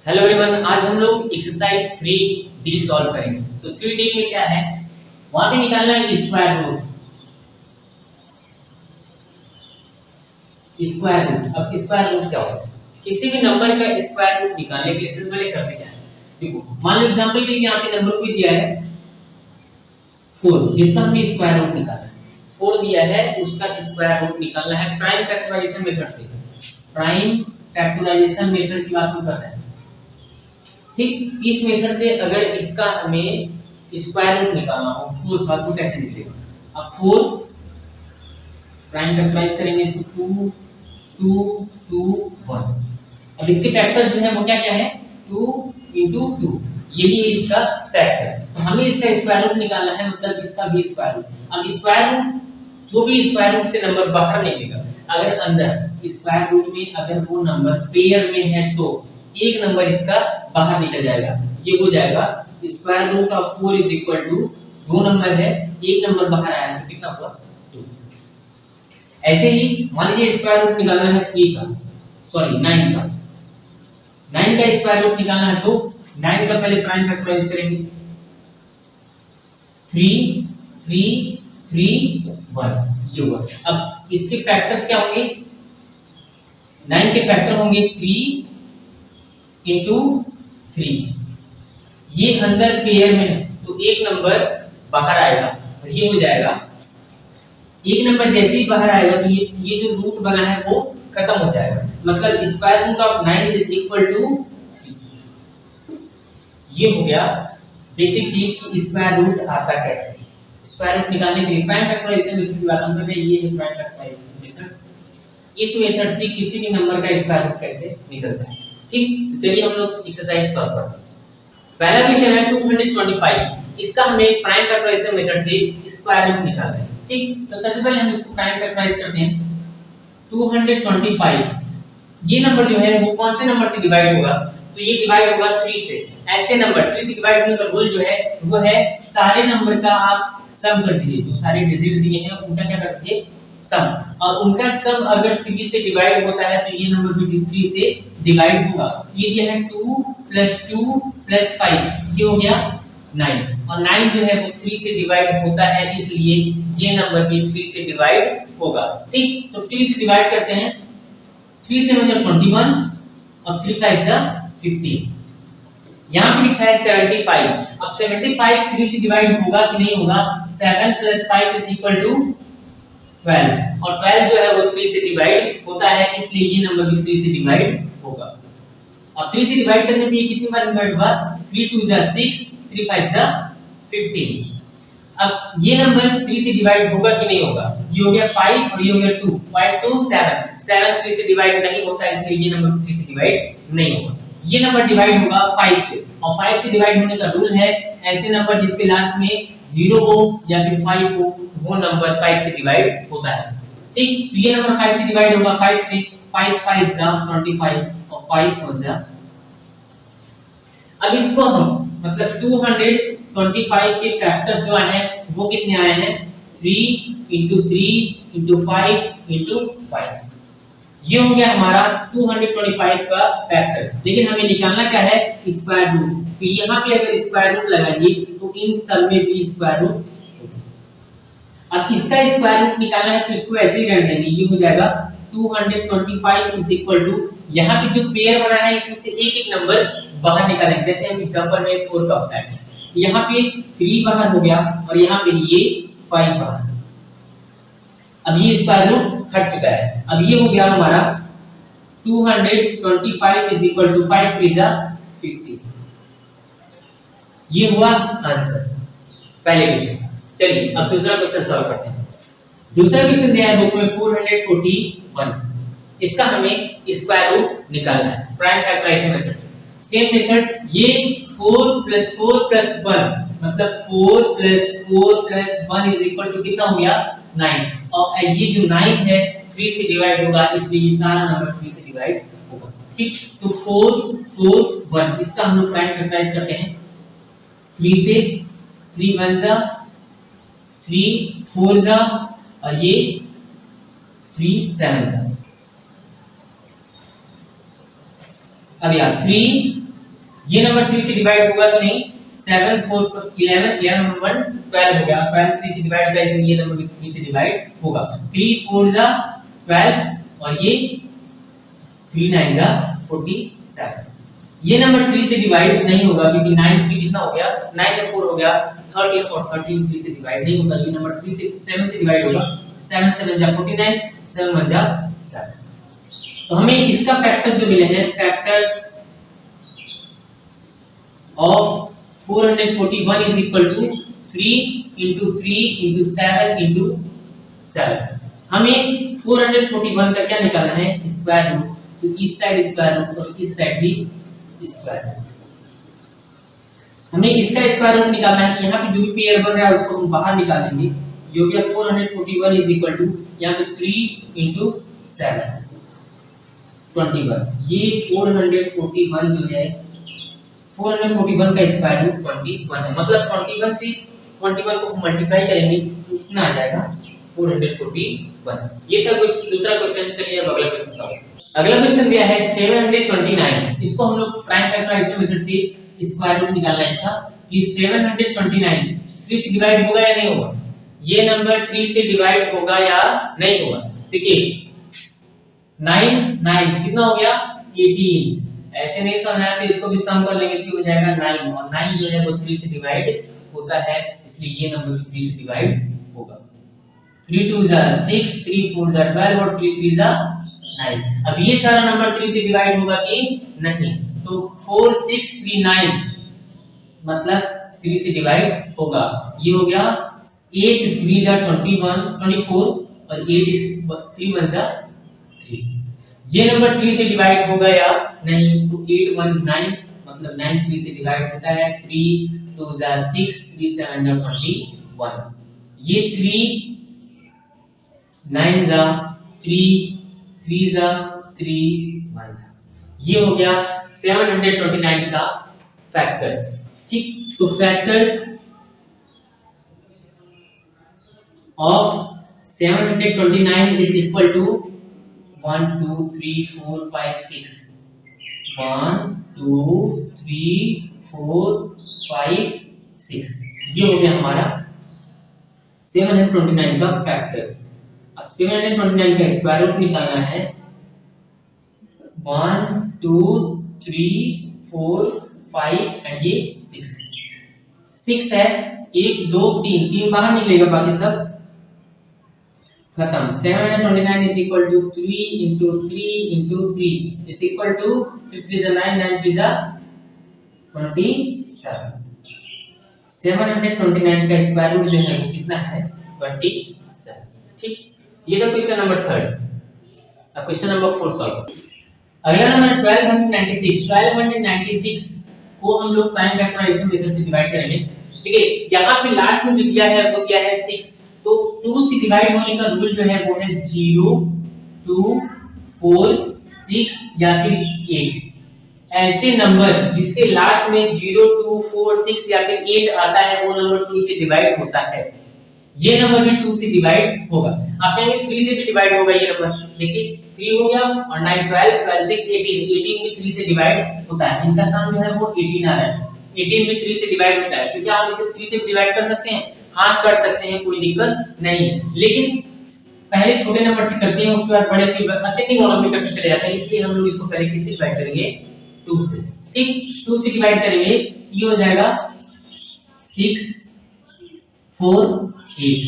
Hello everyone, आज हम लोग एक्सरसाइज 3D सॉल्व करेंगे। तो 3D में क्या है, वहां पे निकालना है स्क्वायर रूट। स्क्वायर रूट, अब स्क्वायर रूट क्या होता है? किसी भी नंबर का स्क्वायर रूट निकालने के लिए सबसे पहले करते क्या है, देखो मान लो एग्जांपल के लिए यहाँ पे नंबर कोई दिया है 4, जिसका हमें स्क्वायर रूट निकालना है। 4 दिया है, उसका स्क्वायर रूट निकालना है प्राइम फैक्टराइजेशन मेथड से। प्राइम फैक्टराइजेशन मेथड की बात हम कर रहे हैं। ठीक, इस मेथड से अगर इसका हमें स्क्वायर रूट निकालना हो 4 का, तो कैसे निकलेगा? अब 4 प्राइम फैक्टराइज करेंगे, इसको 2 2 2 1। अब इसके फैक्टर्स जो है वो क्या क्या है, 2 into 2, यही है इसका फैक्टर। तो हमें इसका स्क्वायर रूट निकालना है, मतलब इसका भी स्क्वायर रूट। अब स्क्वायर रूट, जो भी स्क्वायर रूट से नंबर बाहर निकलेगा, अगर अंदर स्क्वायर रूट में अगर वो नंबर पेयर में है तो एक नंबर इसका बाहर निकल जाएगा। ये हो जाएगा square root of 4 is equal to, दो नंबर है, एक नंबर बाहर आया है, कितना हुआ 2। ऐसे ही मान लीजिए स्क्वायर रूट निकालना है 3 का, सॉरी 9 का। 9 का स्क्वायर रूट निकालना है तो 9 का पहले प्राइम फैक्टराइज करेंगे, 3 3 3 1, ये हुआ। अब इसके फैक्टर्स क्या होंगे, 9 के फैक्टर होंगे 3 into 3। ये अंदर पेयर में है तो एक नंबर बाहर आएगा और ये हो जाएगा, एक नंबर जैसे ही बाहर आएगा तो ये जो रूट बना है वो खत्म हो जाएगा। मतलब square root of 9 is equal to 3। ये हो गया बेसिक चीज कि स्क्वायर रूट आता कैसे। स्क्वायर रूट निकालने के लिए प्राइम फैक्टराइजेशन मेथड की बात हम कर रहे हैं, ये है प्राइम फैक्टराइजेशन मेथड। इस मेथड से किसी भी नंबर का स्क्वायर रूट कैसे निकलता है। ठीक, तो चलिए हम लोग एक्सरसाइज सॉल्व करते हैं। पहला क्वेश्चन है 225, इसका हमें प्राइम फैक्टराइजेशन मेथड से स्क्वायर रूट निकालना है। ठीक, तो सबसे पहले हम इसको प्राइम फैक्टराइज करते हैं। 225, ये नंबर जो है वो कौन से नंबर से डिवाइड होगा, तो ये डिवाइड होगा 3 से। ऐसे नंबर 3 से डिवाइड होने का रूल जो है वो है सारे नंबर का आप सम कर दीजिए। जो सारे डिजिट दिए हैं उनका क्या कर दीजिए, सम, और उनका सम अगर 3 से डिवाइड होता है तो ये नंबर भी 3 से डिवाइड होगा। ये दिया है 2 + 2 + 5, ये हो गया 9, और 9 जो है वो 3 से डिवाइड होता है, इसलिए ये नंबर भी 3 से डिवाइड होगा। ठीक, तो 3 से डिवाइड करते हैं, 3 से मतलब 21 और 3 5 जा 15। यहाँ पे लिखा है 75। अब 75 3 से डिवाइड होगा कि नहीं होगा, 7 + 5 = 12, और 12 जो है वो 3 से डिवाइड होता है, इसलिए ये नंबर भी 3 से डिवाइड होगा। अब 3 से डिवाइड करने पे ये कितनी बार डिवाइड हुआ, 3 2 जा 6, 3 5 जा 15। अब ये नंबर 3 से डिवाइड होगा कि नहीं होगा, ये हो गया 5 और ये हो गया 2, 5 2 7, 7 3 से डिवाइड नहीं होता, इसलिए ये नंबर 3 से डिवाइड नहीं होगा। ये नंबर डिवाइड होगा 5 से, और 5 से डिवाइड होने का रूल है ऐसे नंबर जिसके लास्ट में 0 हो या फिर 5 हो, वो नंबर 5 से डिवाइड होता है। ठीक, तो ये नंबर 5 से डिवाइड होगा, 5 से 5 5 जा 25 और 5 हो जा। अब इसको हम मतलब 225 के फैक्टर्स जो आए हैं वो कितने आए हैं, 3 × 3 × 5 × 5। ये हो गया हमारा 225 का फैक्टर। लेकिन हमें निकालना क्या है, स्क्वायर रूट। तो यहाँ पे अगर स्क्वायर रूट लगाएंगे तो इन सब में भी स्क्वायर रूट होगा। अब इसका स्क्वायर रूट निकालना है तो इसको ऐसे ही रख देंगे, ये हो जाएगा 225 = यहाँ पे जो पेयर बना है इसमें से एक एक नंबर बाहर निकालेंगे। जैसे हम एग्जांपल में 4 का होता है, यहाँ पे 3 बाहर हो गया और यहाँ पे ये 5 बाहर। अब ये स्क्वायर रूट हट चुका है। अब ये हो गया हमारा 225 = 5 3 जा 50। ये हुआ आंसर पहले क्वेश्चन। चलिए अब दूसरा क्वेश्चन सॉल्व करते हैं। दूसरा क्वेश्चन दिया है बुक में 441, इसका हमें स्क्वायर रूट निकालना है प्राइम फैक्टराइजेशन मेथड से। सेम मेथड, ये 4 + 4 + 1, मतलब 4 + 4 + 1 = कितना हो गया, 9, और ये जो 9 है 3 से डिवाइड होगा, इसलिए ये सारा नंबर 3 से डिवाइड होगा। ठीक, तो 4 4 1, इसका हम लोग प्राइम फैक्टराइज करते हैं। 3 से 3 1 जा 3 4 जा, और ये 3 7 जा। अब यार 3 ये नंबर 3 से डिवाइड होगा तो नहीं, 7 4 11 11 1 12 हो गया, 12 3 से डिवाइड होगा इसलिए ये नंबर भी 3 से डिवाइड होगा। 3 4 जा 12 और ये 3 9 जा 47। ये नंबर 3 से डिवाइड नहीं होगा क्योंकि 9 3 कितना हो गया, 9 और 4 हो गया 13 और 13 3 से डिवाइड नहीं होगा। ये नंबर 3 से 7 से डिवाइड होगा, 7 7 जा 49, 7 1 जा 7। तो हमें इसका फैक्टर्स जो मिले हैं, factors of 441 is equal to 3 into 3 into 7 into 7। हमें 441 का क्या निकालना है, स्क्वायर रूट। तो इस साइड स्क्वायर रूट और इस साइड भी स्क्वायर रूट। हमें इसका स्क्वायर रूट निकालना है कि यहाँ पे जो भी पेयर बन रहा है उसको हम बाहर निकाल देंगे। जो कि 441 is equal to यहाँ पे 3 into 7 21। ये 441 जो है 441 का स्क्वायर रूट 21 है। मतलब 21 से 21 को मल्टीप्लाई करेंगे तो कितना आ जाएगा, 441। ये था कुछ दूसरा क्वेश्चन। चलिए अब अगला क्वेश्चन सॉल्व। अगला क्वेश्चन दिया है 729। इसको हम लोग प्राइम फैक्टराइजेशन मेथड से स्क्वायर रूट निकालना है इसका कि 729 3 से डिवाइड होगा या नहीं होगा। ये नंबर 3 से डिवाइड होगा या नहीं होगा। देखिए 9 9 कितना हो गया, 18। ऐसे नहीं समझना है तो इसको भी सम कर लेंगे तो हो जाएगा 9 और 9 जो है वो 3 से डिवाइड होता है, इसलिए ये नंबर भी 3 से डिवाइड होगा। 3 2 जा 6, 3 4 जा 12 और 3 3 जा 9। अब ये सारा नंबर 3 से डिवाइड होगा कि नहीं, तो 4 6 3 9 मतलब 3 से डिवाइड होगा। ये हो गया 8 3 जा 21 24 और 8 3 1 जा 3। ये नंबर 3 से डिवाइड होगा या नहीं, तो 8 1 9 मतलब 9 3 से डिवाइड होता है। 3 2 जा 6 3 7 जा 21। ये 3 9 जा 3 3 जा 3 1 जा। ये हो गया 729 का फैक्टर्स। ठीक, तो factors of 729 is equal to 1 2 3 4 5 6 1 2 3 4 5 6। ये हो गया हमारा 729 का फैक्टर। अब 729 का स्क्वायर रूट निकालना है। 1 2 3 4 5 एंड ये 6 है। 1 2 3 बाहर निकलेगा, बाकी सब खत्म। 729 is equal to 3 into 3 into 3 is equal to 3 3 is 9 9 3 is 27। 729 का स्क्वायर रूट जो है वो कितना है, 27। ठीक, ये तो क्वेश्चन नंबर 3। अब क्वेश्चन नंबर 4 सॉल्व। अगला नंबर 1296 को हम लोग प्राइम फैक्टराइजेशन मेथड से डिवाइड करेंगे। ठीक है, यहाँ पे लास्ट में जो दिया है वो क्या है, 6। तो 2 से डिवाइड होने का रूल जो है वो है 0 2 4 6 या फिर 8। ऐसे नंबर जिसके लास्ट में 0 2 4 6 या फिर 8 आता है वो नंबर 2 से डिवाइड होता है। ये नंबर भी 2 से डिवाइड होगा। आप कहेंगे 3 से भी डिवाइड होगा ये नंबर। देखिए 3 हो गया और 9 12 12 6 18 18 भी 3 से डिवाइड होता है। इनका सम जो है वो 18 आ रहा है। 18 भी 3 से डिवाइड होता है। तो क्या हम इसे 3 से डिवाइड कर सकते हैं? हाँ कर सकते हैं, कोई दिक्कत नहीं। लेकिन पहले छोटे नंबर से करते हैं, उसके बाद बड़े फिर असेंडिंग ऑर्डर में करते चले जाते हैं। इसलिए हम लोग इसको पहले किससे डिवाइड करेंगे? 2 से। ठीक, 2 से डिवाइड करेंगे, ये हो जाएगा 6 4 8।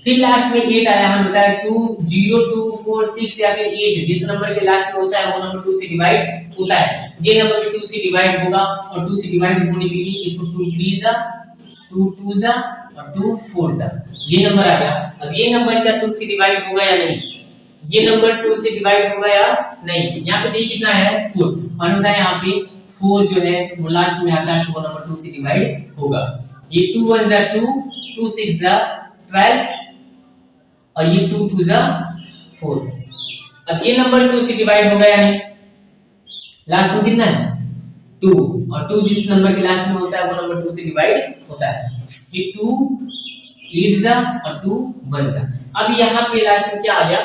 फिर लास्ट में 8 आया, हम बताया 2 0 2 4 6 या फिर 8 जिस नंबर के लास्ट में होता है वो नंबर 2 से डिवाइड होता है। ये नंबर भी 2 से डिवाइड होगा और 2 से डिवाइड होने के लिए इसको 2 3 जा 2 2 जा और 2 4 जा। ये नंबर आ गया। अब ये नंबर क्या 2 से डिवाइड होगा या नहीं? ये नंबर 2 से डिवाइड होगा या नहीं? यहाँ पे देखिए कितना है 4 और बताया यहाँ पे 4 जो है वो लास्ट में आता है तो वो नंबर 2 से डिवाइड होगा। ये 2 1 जा 2 2 6 जा 12 और ये 2 2 जा 4। अब ये नंबर 2 से डिवाइड होगा या नहीं? लास्ट में कितना है 2 और 2 जिस नंबर के लास्ट में होता है वो नंबर 2 से डिवाइड होता है। ये 2 8 जा और 2 1 जा। अब यहाँ पे लास्ट में क्या आ गया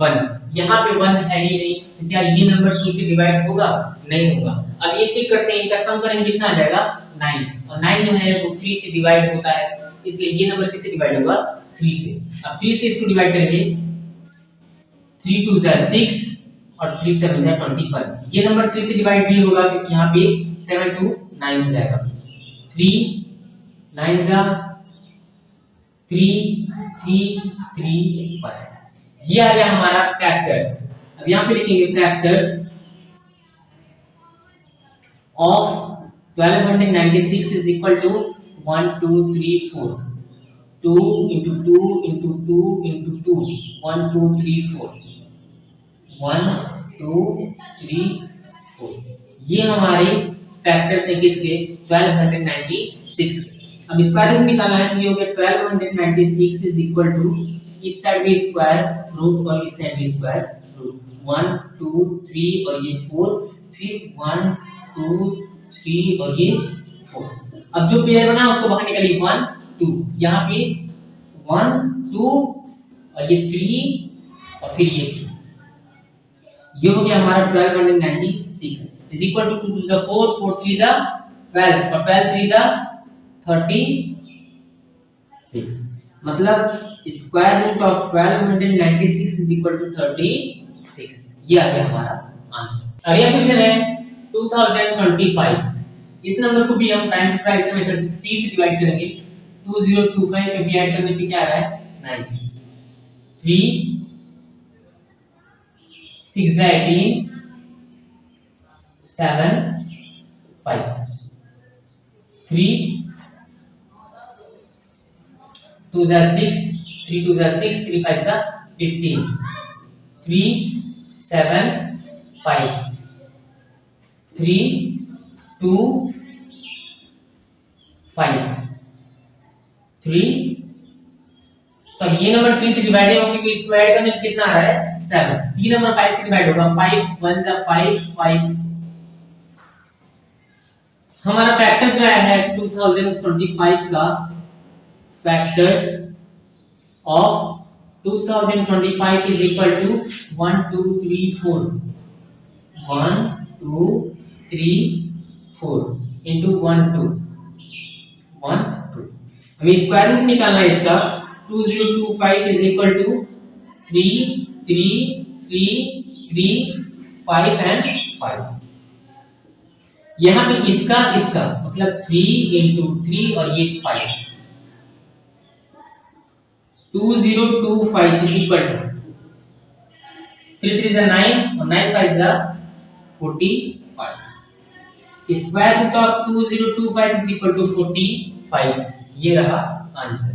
1। यहाँ पे 1 है ही नहीं, तो क्या ये नंबर 2 से डिवाइड होगा? नहीं होगा। अब ये चेक करते हैं, इनका सम करेंगे कितना आ जाएगा? 9, और 9 जो है वो 3 से डिवाइड होता है, इसलिए ये नंबर किससे डिवाइड होगा? 3 से। अब 3 से इसको डिवाइड करेंगे, 3 2 जा 6 और 3 7 जा 25। ये नंबर 3 से डिवाइड नहीं होगा क्योंकि यहाँ पे 7 2 9 हो जाएगा। 3 9 जा 3 3 3 5। ये आ गया हमारा फैक्टर्स। अब यहाँ पे लिखेंगे factors of 1296 is equal to 1 2 3 4। 2 into 2 into 2 into 2 1 2 3 4 1 2 3 4। ये हमारे फैक्टर्स है किसके? 1296। अब स्क्वायर रूट निकालना है तो ये हो गया 1296 इज इक्वल टू, इस साइड भी स्क्वायर रूट और इस साइड भी स्क्वायर रूट, 1 2 3 और ये 4, फिर 1 2 3 और ये 4। अब जो पेयर बना उसको बाहर निकालिए, 1 2, यहाँ पे 1 2 और ये 3 और फिर ये 3। ये हो गया हमारा 1296 is equal to 2 to the 4 4 3 the 12 और 12 3 the 36। मतलब square root of 1296 is equal to 36। ये आ गया हमारा आंसर। अगला क्वेश्चन है 2025। इस नंबर को भी हम टाइम फ्रैक्शन मेथड 3 से डिवाइड करेंगे। 2025 में भी ऐड करने पे क्या आ रहा है? 9। 3 6 18 7 5 3 2 6 3 2 6 3 5 15 3 7 5 3 2 5 3 सॉरी ये नंबर 3 से डिवाइड होगा क्योंकि इसको ऐड करने पे कितना आ रहा है? 7। 3 नंबर 5 से डिवाइड होगा, 5 1 जा 5 5। हमारा फैक्टर्स जो है 2025 का factors of 2025 is equal to 1 2 3 4 1 2 3 4 into 1 2 1 2। हमें स्क्वायर रूट निकालना है इसका। 2025 is equal to 3 3 3 3 5 and 5। यहाँ पे इसका मतलब 3 into 3 और ये 5। 2025 is equal to 3 3 is 9 और 9 5 is 45। Square root of 2025 is equal to 45। ये रहा आंसर।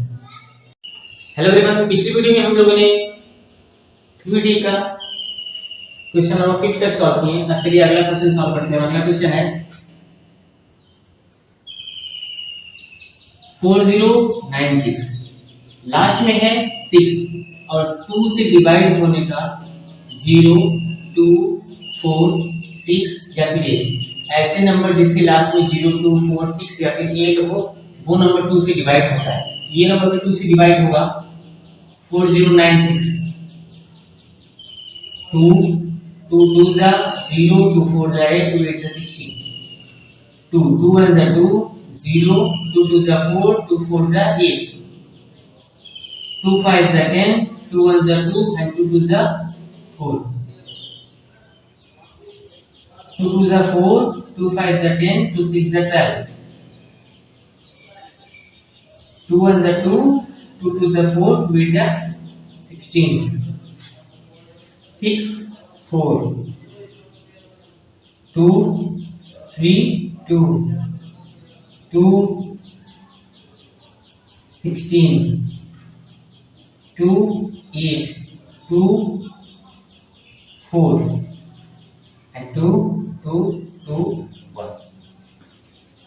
हेलो एवरीवन, पिछली वीडियो में हम लोगों ने 3D का क्वेश्चन नंबर 5 तक सॉल्व किए। अब चलिए अगला क्वेश्चन सॉल्व करते हैं। अगला क्वेश्चन है 4096। लास्ट में है 6 और 2 से डिवाइड होने का 0 2 4 6 या फिर 8। ऐसे नंबर जिसके लास्ट में 0 2 4 6 या फिर 8 हो वो नंबर 2 से डिवाइड होता है। ये नंबर भी 2 से डिवाइड होगा। 4096 2 2 2 जा 0 2 4 जा 8 2 8 जा 16 2 2 1 जा 2 0 2 2 जा 4 2 4 जा 8 2 5 जा 10 2 1 जा 2 and 2 2 जा 4 2 2 जा 4 2 5 जा 10 2 6 जा 12 2 1 जा 2 2 2 जा 4 2 8 जा 16 6 4 2 3 2 2 16 2 8 2 4 and 2 2 2 1।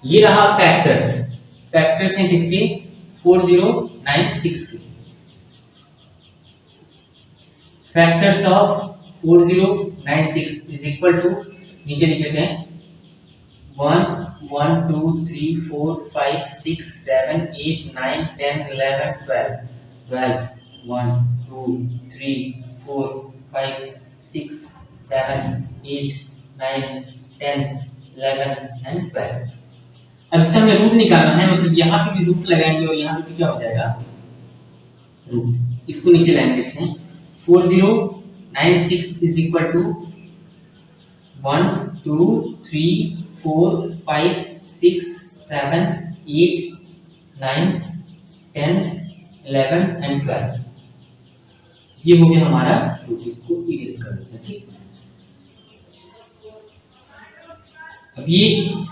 ये रहा फैक्टर्स। फैक्टर्स हैं किसके? 4096 के। Factors of 4096 is equal to, नीचे लिख लेते हैं 1 1 2 3 4 5 6 7 8 9 10 11 12 12 1 2 3 4 5 6, 7, 8, 9, 10, 11 एंड 12। अब इसका हमें रूट निकालना है, मतलब यहाँ पे भी रूट लगाएंगे और यहाँ पे भी क्या हो जाएगा, रूट। इसको नीचे लाइन लिखते हैं। 4096 इज इक्वल टू 1 2 3 4 5 6 7 8 9 10 11 एंड 12। ये हो गया हमारा रूट, इसको इरेज कर देते हैं। ठीक, अब ये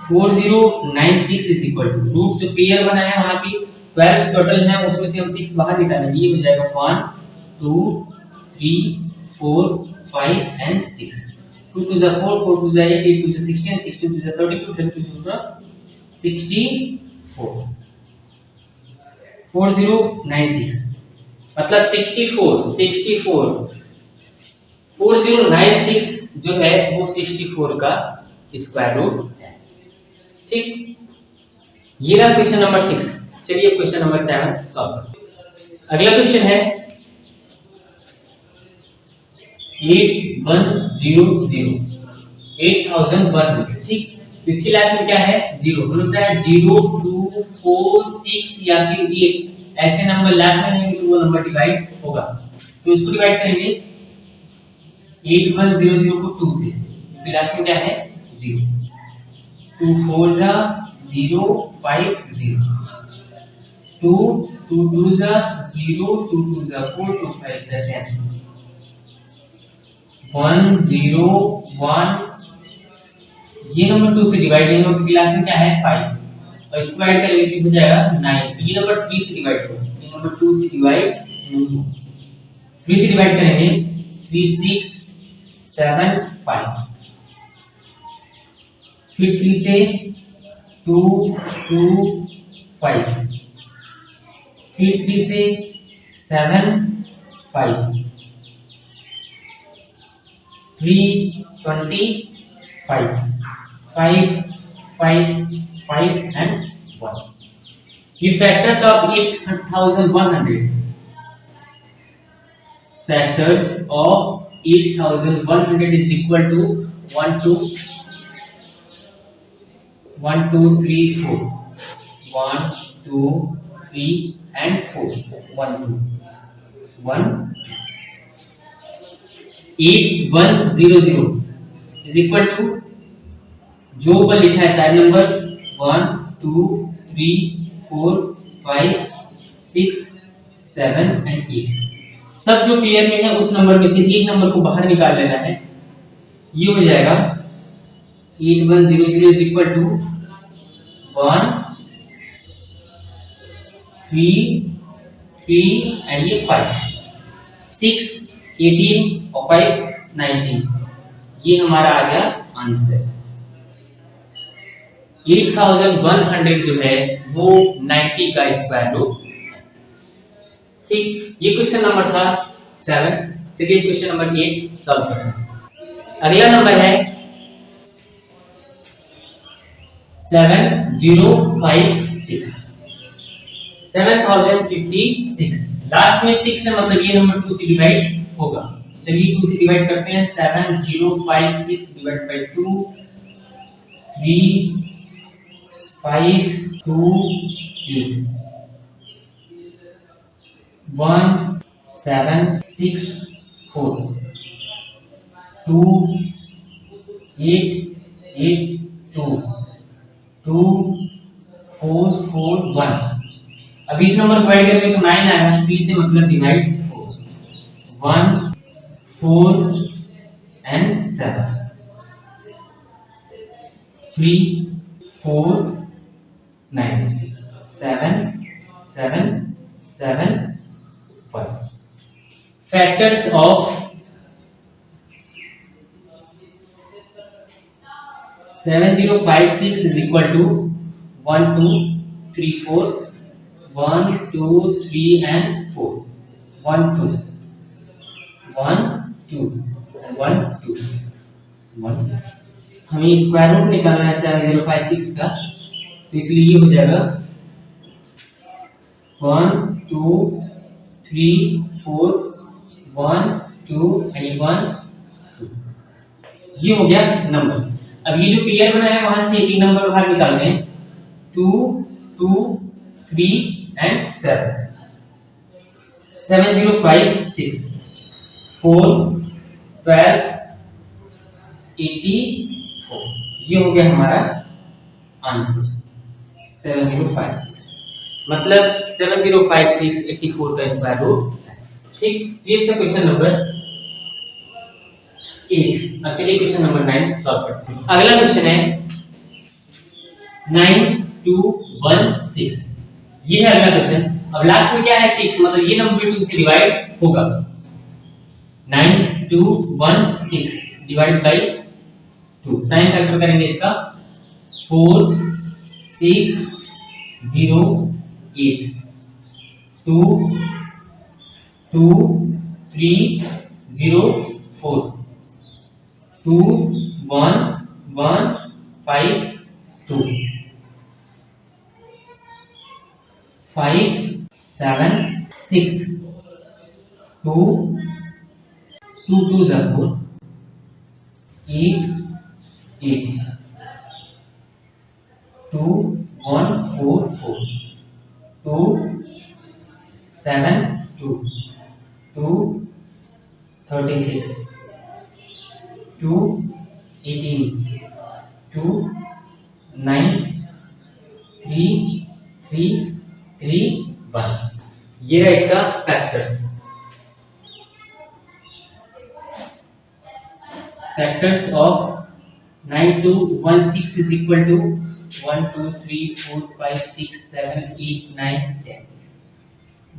4096 इज इक्वल टू रूट जो पेयर बना है वहां पे 12 टोटल है, उसमें से हम 6 बाहर निकालेंगे, ये हो जाएगा 1 2 3 4 5 and 6। 2 to the 4, 4 to the 8, 8 to the 16, 16 to the 32, 32 to the 64। 4096 मतलब 64 4096 जो है वो 64 का स्क्वायर रूट है। ठीक, ये रहा क्वेश्चन नंबर 6। चलिए क्वेश्चन नंबर 7 सॉल्व करते हैं। अगला क्वेश्चन है 8100। ठीक, तो इसकी लास्ट में क्या है, 0 होता है। 0 2 4 6 या फिर 8 ऐसे नंबर लास्ट में नहीं, तो वो नंबर डिवाइड होगा, तो इसको डिवाइड करेंगे 8100 को 2 से, इसकी लास्ट में क्या है 0। 2 4 जा 0 5 0, 2 2 2 जा 0, 2 2 जा 4, 2 5 जा 10, 1 0 1। ये नंबर 2 से डिवाइड नहीं होगा, क्लास में क्या है 5, और इसको ऐड करेंगे तो हो जाएगा 9। ये नंबर 3 से डिवाइड होगा, ये नंबर 2 से डिवाइड नहीं होगा। 3 से डिवाइड करेंगे 3 6 7 5, फिर 3 से 2 2 5, फिर 3 से 7 5, 3 25 5 5 5 and 1। ये factors of 8100, factors of 8100 is equal to 1 2 3 4, 1 2 3 and 4, 1 2 1। 8100 is equal to जो ऊपर लिखा है साइड नंबर 1 2 3 4 5 6 7 एंड 8, सब जो पेयर में है उस नंबर में से एक नंबर को बाहर निकाल लेना है। ये हो जाएगा 8100 is equal to 1 3 3 एंड ये 5 6 18 और 5 19। ये हमारा आ गया आंसर। 8100 जो है वो 90 का स्क्वायर रूट। ठीक, ये क्वेश्चन नंबर था 7। चलिए क्वेश्चन नंबर 8 सॉल्व करते हैं। अगला नंबर है 7056, 7056। लास्ट में 6 है, मतलब ये नंबर 2 से डिवाइड होगा। चलिए 2 से डिवाइड करते हैं। 7056 डिवाइड बाय 2, 3 5 2 8, 1 7 6 4, 2 8 8 2 2 4 4 1। अब इस नंबर को ऐड करेंगे तो 9 आएगा, 3 से मतलब डिवाइड होगा। 1 4 and 7, 3 4 9, 7 7 7 1। Factors of 7056 is equal to 1 2 3 4, 1 2 3 and 4, 1 2 1 2 and 1 2 1। हमें स्क्वायर रूट निकालना है 7056 का, तो इसलिए ये हो जाएगा 1 2 3 4 1 2 and 1 ये हो गया नंबर। अब ये जो पेयर बना है वहां से एक नंबर बाहर निकालते हैं, 2 2 3 एंड 7, 7 0 5 6 4 12 84। ये हो गया हमारा आंसर 7056। मतलब 7056 84 का स्क्वायर रूट है। ठीक, ये था क्वेश्चन नंबर 8। अब चलिए क्वेश्चन नंबर 9 सॉल्व करते हैं। अगला क्वेश्चन है 9216। ये है अगला क्वेश्चन। अब लास्ट में क्या है 6, मतलब ये नंबर 2 से डिवाइड होगा। 9216 डिवाइड बाय 2, साइन फैक्टर करेंगे इसका 4 6 0 8 2 2 3 0 4 2 1 1 5 2 5 7 6 2 2 2 4 8 8 2 1 4 4 2 7 2 2 36 2 18 2 9 3 3 3 1। ये है इसका factors. Factors of 9216 is equal to 1 2 3 4 5 6 7 8 9 10।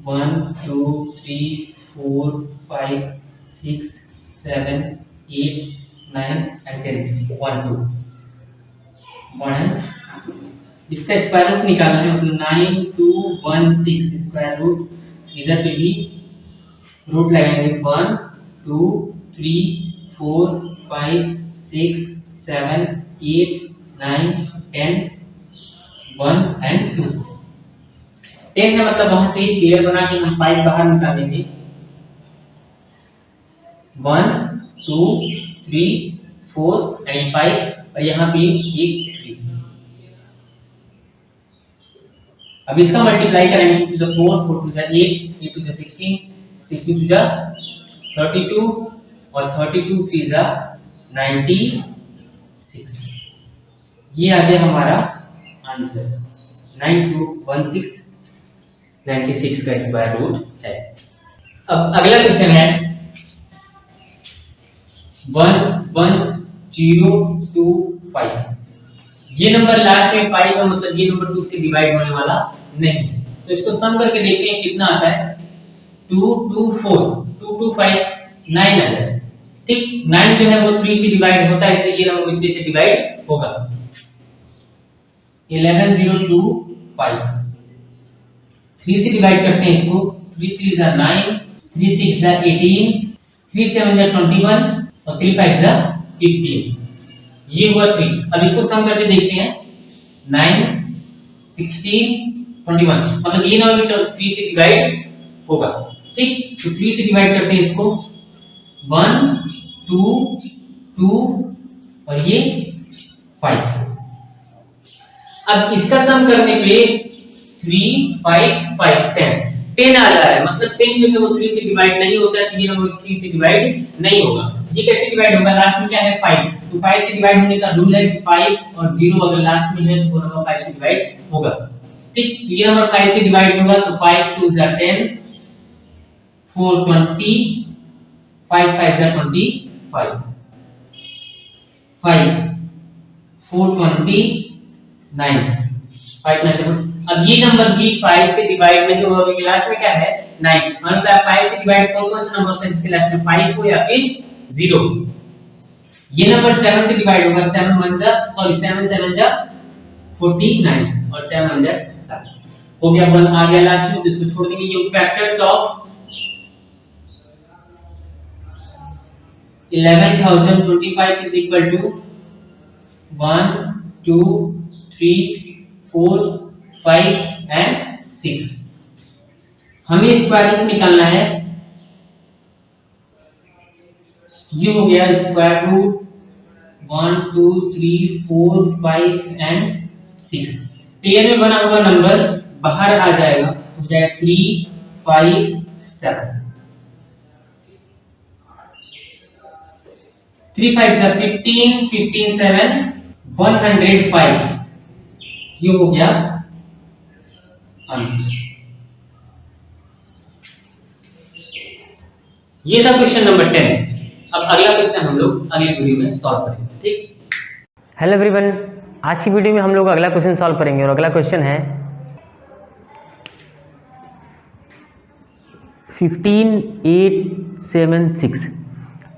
1 2 3 4 5 6 7 8 9 and 10। 1 2 1। इसका स्क्वायर रूट निकालना है, मतलब 9216 स्क्वायर रूट इधर पे भी रूट लगाएंगे 1 2 3 4 5 6 7 8 9 10 1 and 2। 10 है मतलब वहां से पेयर बना के हम 5 बाहर निकालेंगे 1 2 3 4 एंड 5 और यहाँ पे एक 3। अब इसका मल्टीप्लाई करेंगे 2 to the 4 4 to the 8 8 to the 16 16 to the 32 और 32 3 जा 96। ये आ गया हमारा आंसर 9216 96 का स्क्वायर रूट है। अब अगला क्वेश्चन है 11025। ये नंबर लास्ट में 5 का मतलब ये नंबर 2 से डिवाइड होने वाला नहीं है, तो इसको सम करके देखते हैं कितना आता है। 2 2 4 2 2 5 9 आ जाए। ठीक, 9 जो है वो 3 से डिवाइड होता है, इसलिए ये नंबर 3 से डिवाइड होगा। 11025 3 से डिवाइड करते हैं इसको। 3 3 जा 9 3 6 जा 18 3 7 जा 21 और 3 5 जा 15। ये हुआ 3। अब इसको सम करके देखते हैं 9 16 21, मतलब ये नंबर 3 से डिवाइड होगा। ठीक, तो 3 से डिवाइड करते हैं इसको 1 2 2 और ये 5। अब इसका सम करने पे 3 5 5 10 आ जा रहा है, मतलब 10 जो है वो 3 से डिवाइड नहीं होता है, तो ये नंबर 3 से डिवाइड नहीं होगा। ये कैसे डिवाइड होगा, लास्ट में क्या है 5, तो 5 से डिवाइड होने का रूल है कि 5 और 0 अगर लास्ट में है तो वो नंबर 5 से डिवाइड होगा। ठीक, ये नंबर 5 से डिवाइड होगा तो 5 2 जा 10 4 20 5 5 जा 25 5 4 29 5 9। अब ये नंबर भी 5 से डिवाइड नहीं होगा क्योंकि लास्ट में क्या है 9, मतलब 5 से डिवाइड कौन कौन सा नंबर होता है जिसके लास्ट में 5 हो या फिर 0। ये नंबर 7 से डिवाइड होगा 7 1 जा 7 7 जा 49 और 7 1 जा 7 हो गया 1 आ गया लास्ट में, तो इसको छोड़ देंगे। ये factors of 11025 is equal to 1 2 3 4 5 and 6। हमें स्क्वायर रूट निकालना है। ये हो गया स्क्वायर रूट 1 2 3 4 5 एंड 6। पेयर में बना हुआ नंबर बाहर आ जाएगा तो जाएगा 3 5 7। 3 5 से 15 15 7 105। ये हो गया आंसर। ये था क्वेश्चन नंबर 10। अब अगला क्वेश्चन हम लोग अगली वीडियो में सॉल्व करेंगे, ठीक। हेलो एवरीवन, आज की वीडियो में हम लोग अगला क्वेश्चन सॉल्व करेंगे और अगला क्वेश्चन है 15876।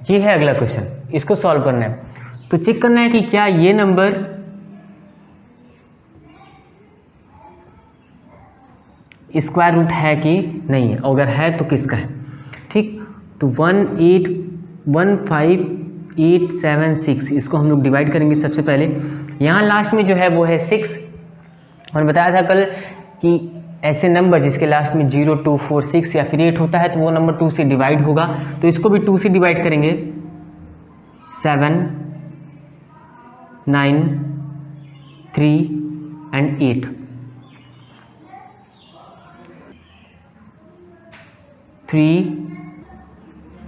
ये है अगला क्वेश्चन, इसको सॉल्व करना है। तो चेक करना है कि क्या ये नंबर स्क्वायर रूट है कि नहीं है, अगर है तो किसका है, ठीक। तो 1815876 इसको हम लोग डिवाइड करेंगे। सबसे पहले यहाँ लास्ट में जो है वो है 6, और बताया था कल कि ऐसे नंबर जिसके लास्ट में 0 2 4 6 या फिर 8 होता है तो वो नंबर 2 से डिवाइड होगा। तो इसको भी 2 से डिवाइड करेंगे। 7 9 3 एंड 8। 3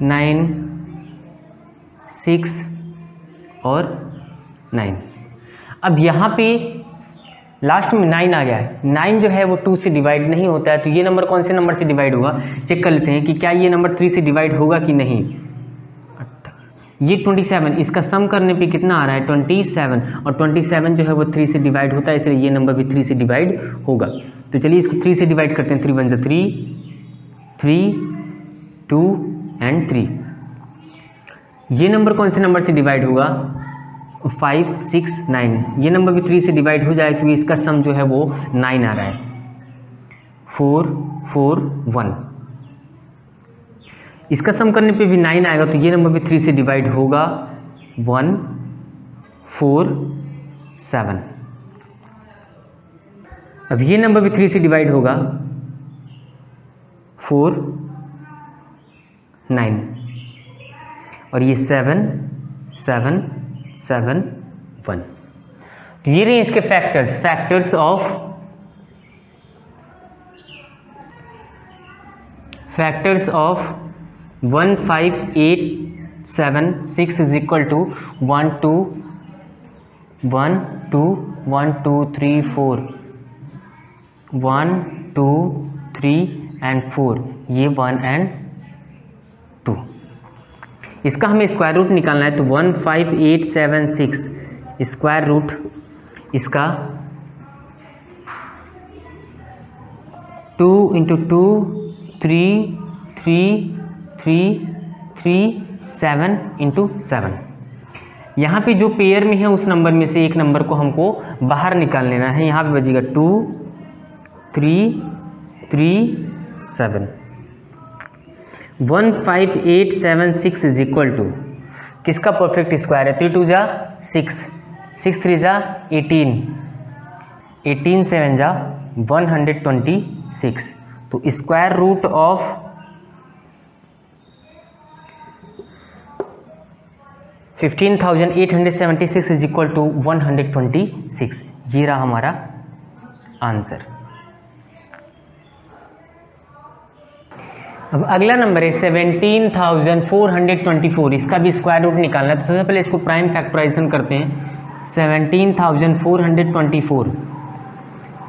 9 6 और 9। अब यहाँ पे लास्ट में 9 आ गया है। 9 जो है वो 2 से डिवाइड नहीं होता है, तो ये नंबर कौन से नंबर से डिवाइड होगा चेक कर लेते हैं कि क्या ये नंबर 3 से डिवाइड होगा कि नहीं। ये 27, इसका सम करने पे कितना आ रहा है 27, और 27 जो है वो 3 से डिवाइड होता है, इसलिए ये नंबर भी 3 से डिवाइड होगा। तो चलिए इसको 3 से डिवाइड करते हैं। 3 1 3 3 2 एंड 3। ये नंबर कौन से नंबर से डिवाइड होगा 5 6 9। ये नंबर भी 3 से डिवाइड हो जाएगा क्योंकि इसका सम जो है वो 9 आ रहा है। 4 4 1, इसका सम करने पे भी 9 आएगा, तो ये नंबर भी 3 से डिवाइड होगा। 1 4 7। अब ये नंबर भी 3 से डिवाइड होगा। 4 9, और ये 7 7 7 1। तो ये रहे इसके factors of 15876 is equal to 1 2 1 2 1 2 3 4 1 2 3 and 4। ये 1 एंड 2। इसका हमें स्क्वायर रूट निकालना है। तो 15876 स्क्वायर रूट इसका 2 × 2 3 3 3 3 7 × 7। यहाँ पे जो पेयर में है उस नंबर में से एक नंबर को हमको बाहर निकाल लेना है। यहाँ पे बचेगा 2 3 3 7। 15876 इज इक्वल टू किसका परफेक्ट स्क्वायर है। 3 2 जा 6 6 3 जा 18 18 7 जा 126। तो square root of 15,876 is equal to 126। ये रहा हमारा आंसर। अब अगला नंबर है 17,424। इसका भी स्क्वायर रूट निकालना है। तो सबसे पहले इसको प्राइम फैक्टराइजेशन करते हैं। 17,424,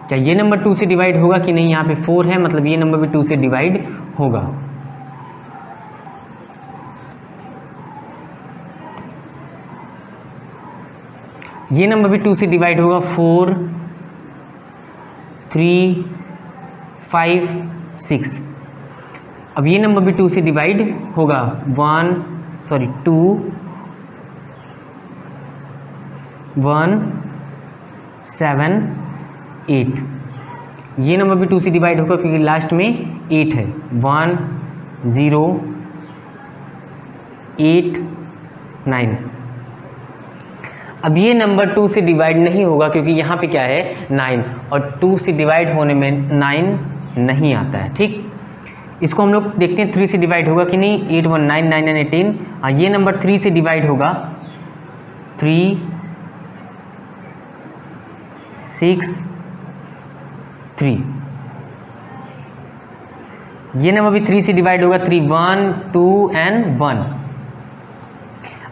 क्या ये नंबर 2 से डिवाइड होगा कि नहीं। यहाँ पे 4 है, मतलब ये नंबर भी 2 से डिवाइड होगा। ये नंबर भी 2 से डिवाइड होगा। 4 3 5 6। अब ये नंबर भी 2 से डिवाइड होगा। 2 1 7 8। ये नंबर भी 2 से डिवाइड होगा क्योंकि लास्ट में 8 है। 1 0 8 9। अब ये नंबर 2 से डिवाइड नहीं होगा क्योंकि यहाँ पे क्या है 9, और 2 से डिवाइड होने में 9 नहीं आता है। ठीक, इसको हम लोग देखते हैं 3 से डिवाइड होगा कि नहीं। 8 1 9 9 9 18। हाँ, ये नंबर 3 से डिवाइड होगा। 3 6 3, ये नंबर भी 3 से डिवाइड होगा, 3 1 2 एंड 1।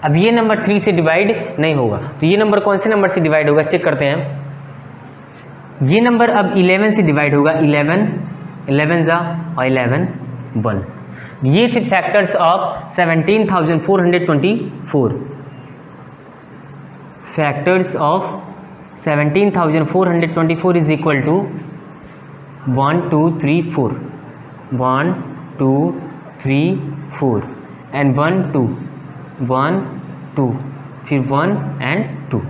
अब ये नंबर 3 से डिवाइड नहीं होगा, तो ये नंबर कौन से नंबर से डिवाइड होगा चेक करते हैं। ये नंबर अब 11 से डिवाइड होगा, 11 11 जा और 11 1। ये थे factors of 17,424। Factors of 17,424 is equal to 1 2 3 4, 1 2 3 4 and 1 2 1 2 फिर 1 एंड 2।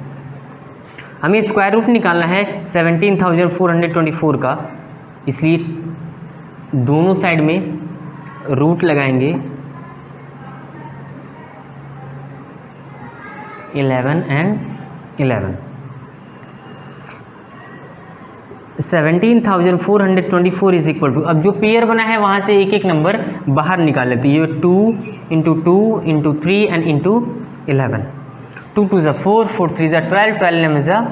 हमें स्क्वायर रूट निकालना है 17,424 का, इसलिए दोनों साइड में रूट लगाएंगे 11 एंड 11। 17,424 इज इक्वल टू, अब जो पेयर बना है वहाँ से एक एक नंबर बाहर निकाल लेते हैं। ये 2 इंटू 2 इंटू 3 एंड इंटू 11। 2 2 ज़ा 4, 4 3 ज़ा 12, 12 ज़ा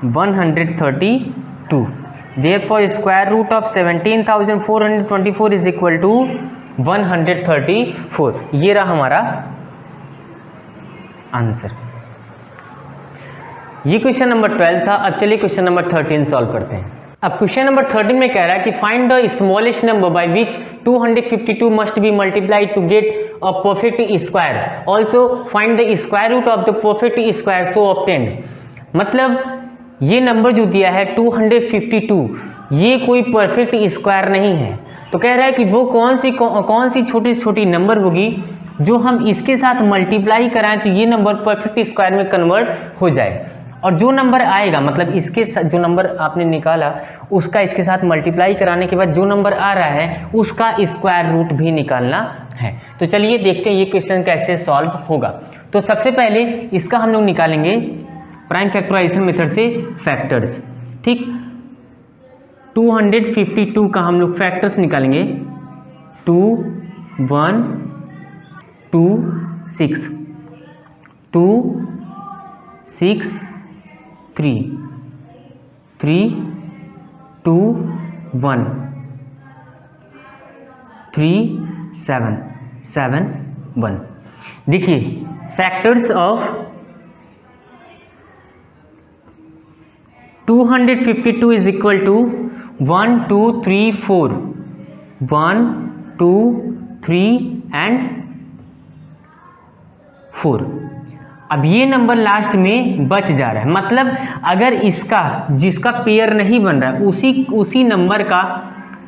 132। Therefore square root of 17,424 is equal to 134। ये रहा हमारा आंसर। ये क्वेश्चन नंबर 12 था। अब चलिए क्वेश्चन नंबर 13 सॉल्व करते हैं। अब क्वेश्चन नंबर 13 में कह रहा है कि find the smallest number by which 252 must be multiplied to get a perfect square, also find the square root of the perfect square so obtained. मतलब ये नंबर जो दिया है 252, ये कोई परफेक्ट स्क्वायर नहीं है। तो कह रहा है कि वो कौन सी छोटी छोटी नंबर होगी जो हम इसके साथ मल्टीप्लाई कराएं तो ये नंबर परफेक्ट स्क्वायर में कन्वर्ट हो जाए। और जो नंबर आएगा, मतलब इसके साथ जो नंबर आपने निकाला उसका इसके साथ मल्टीप्लाई कराने के बाद जो नंबर आ रहा है उसका स्क्वायर रूट भी निकालना है। तो चलिए देखते हैं ये क्वेश्चन कैसे सॉल्व होगा। तो सबसे पहले इसका हम लोग निकालेंगे प्राइम फैक्टराइजेशन मेथड से फैक्टर्स। ठीक, 252 का हम लोग फैक्टर्स निकालेंगे। 2 1 2 6 2 6 3 3 2 1 3 7 7 1। देखिए factors of 252 is equal to 1 2 3 4, 1 2 3 and 4। अब ये नंबर लास्ट में बच जा रहा है, मतलब अगर इसका जिसका पेयर नहीं बन रहा है उसी नंबर का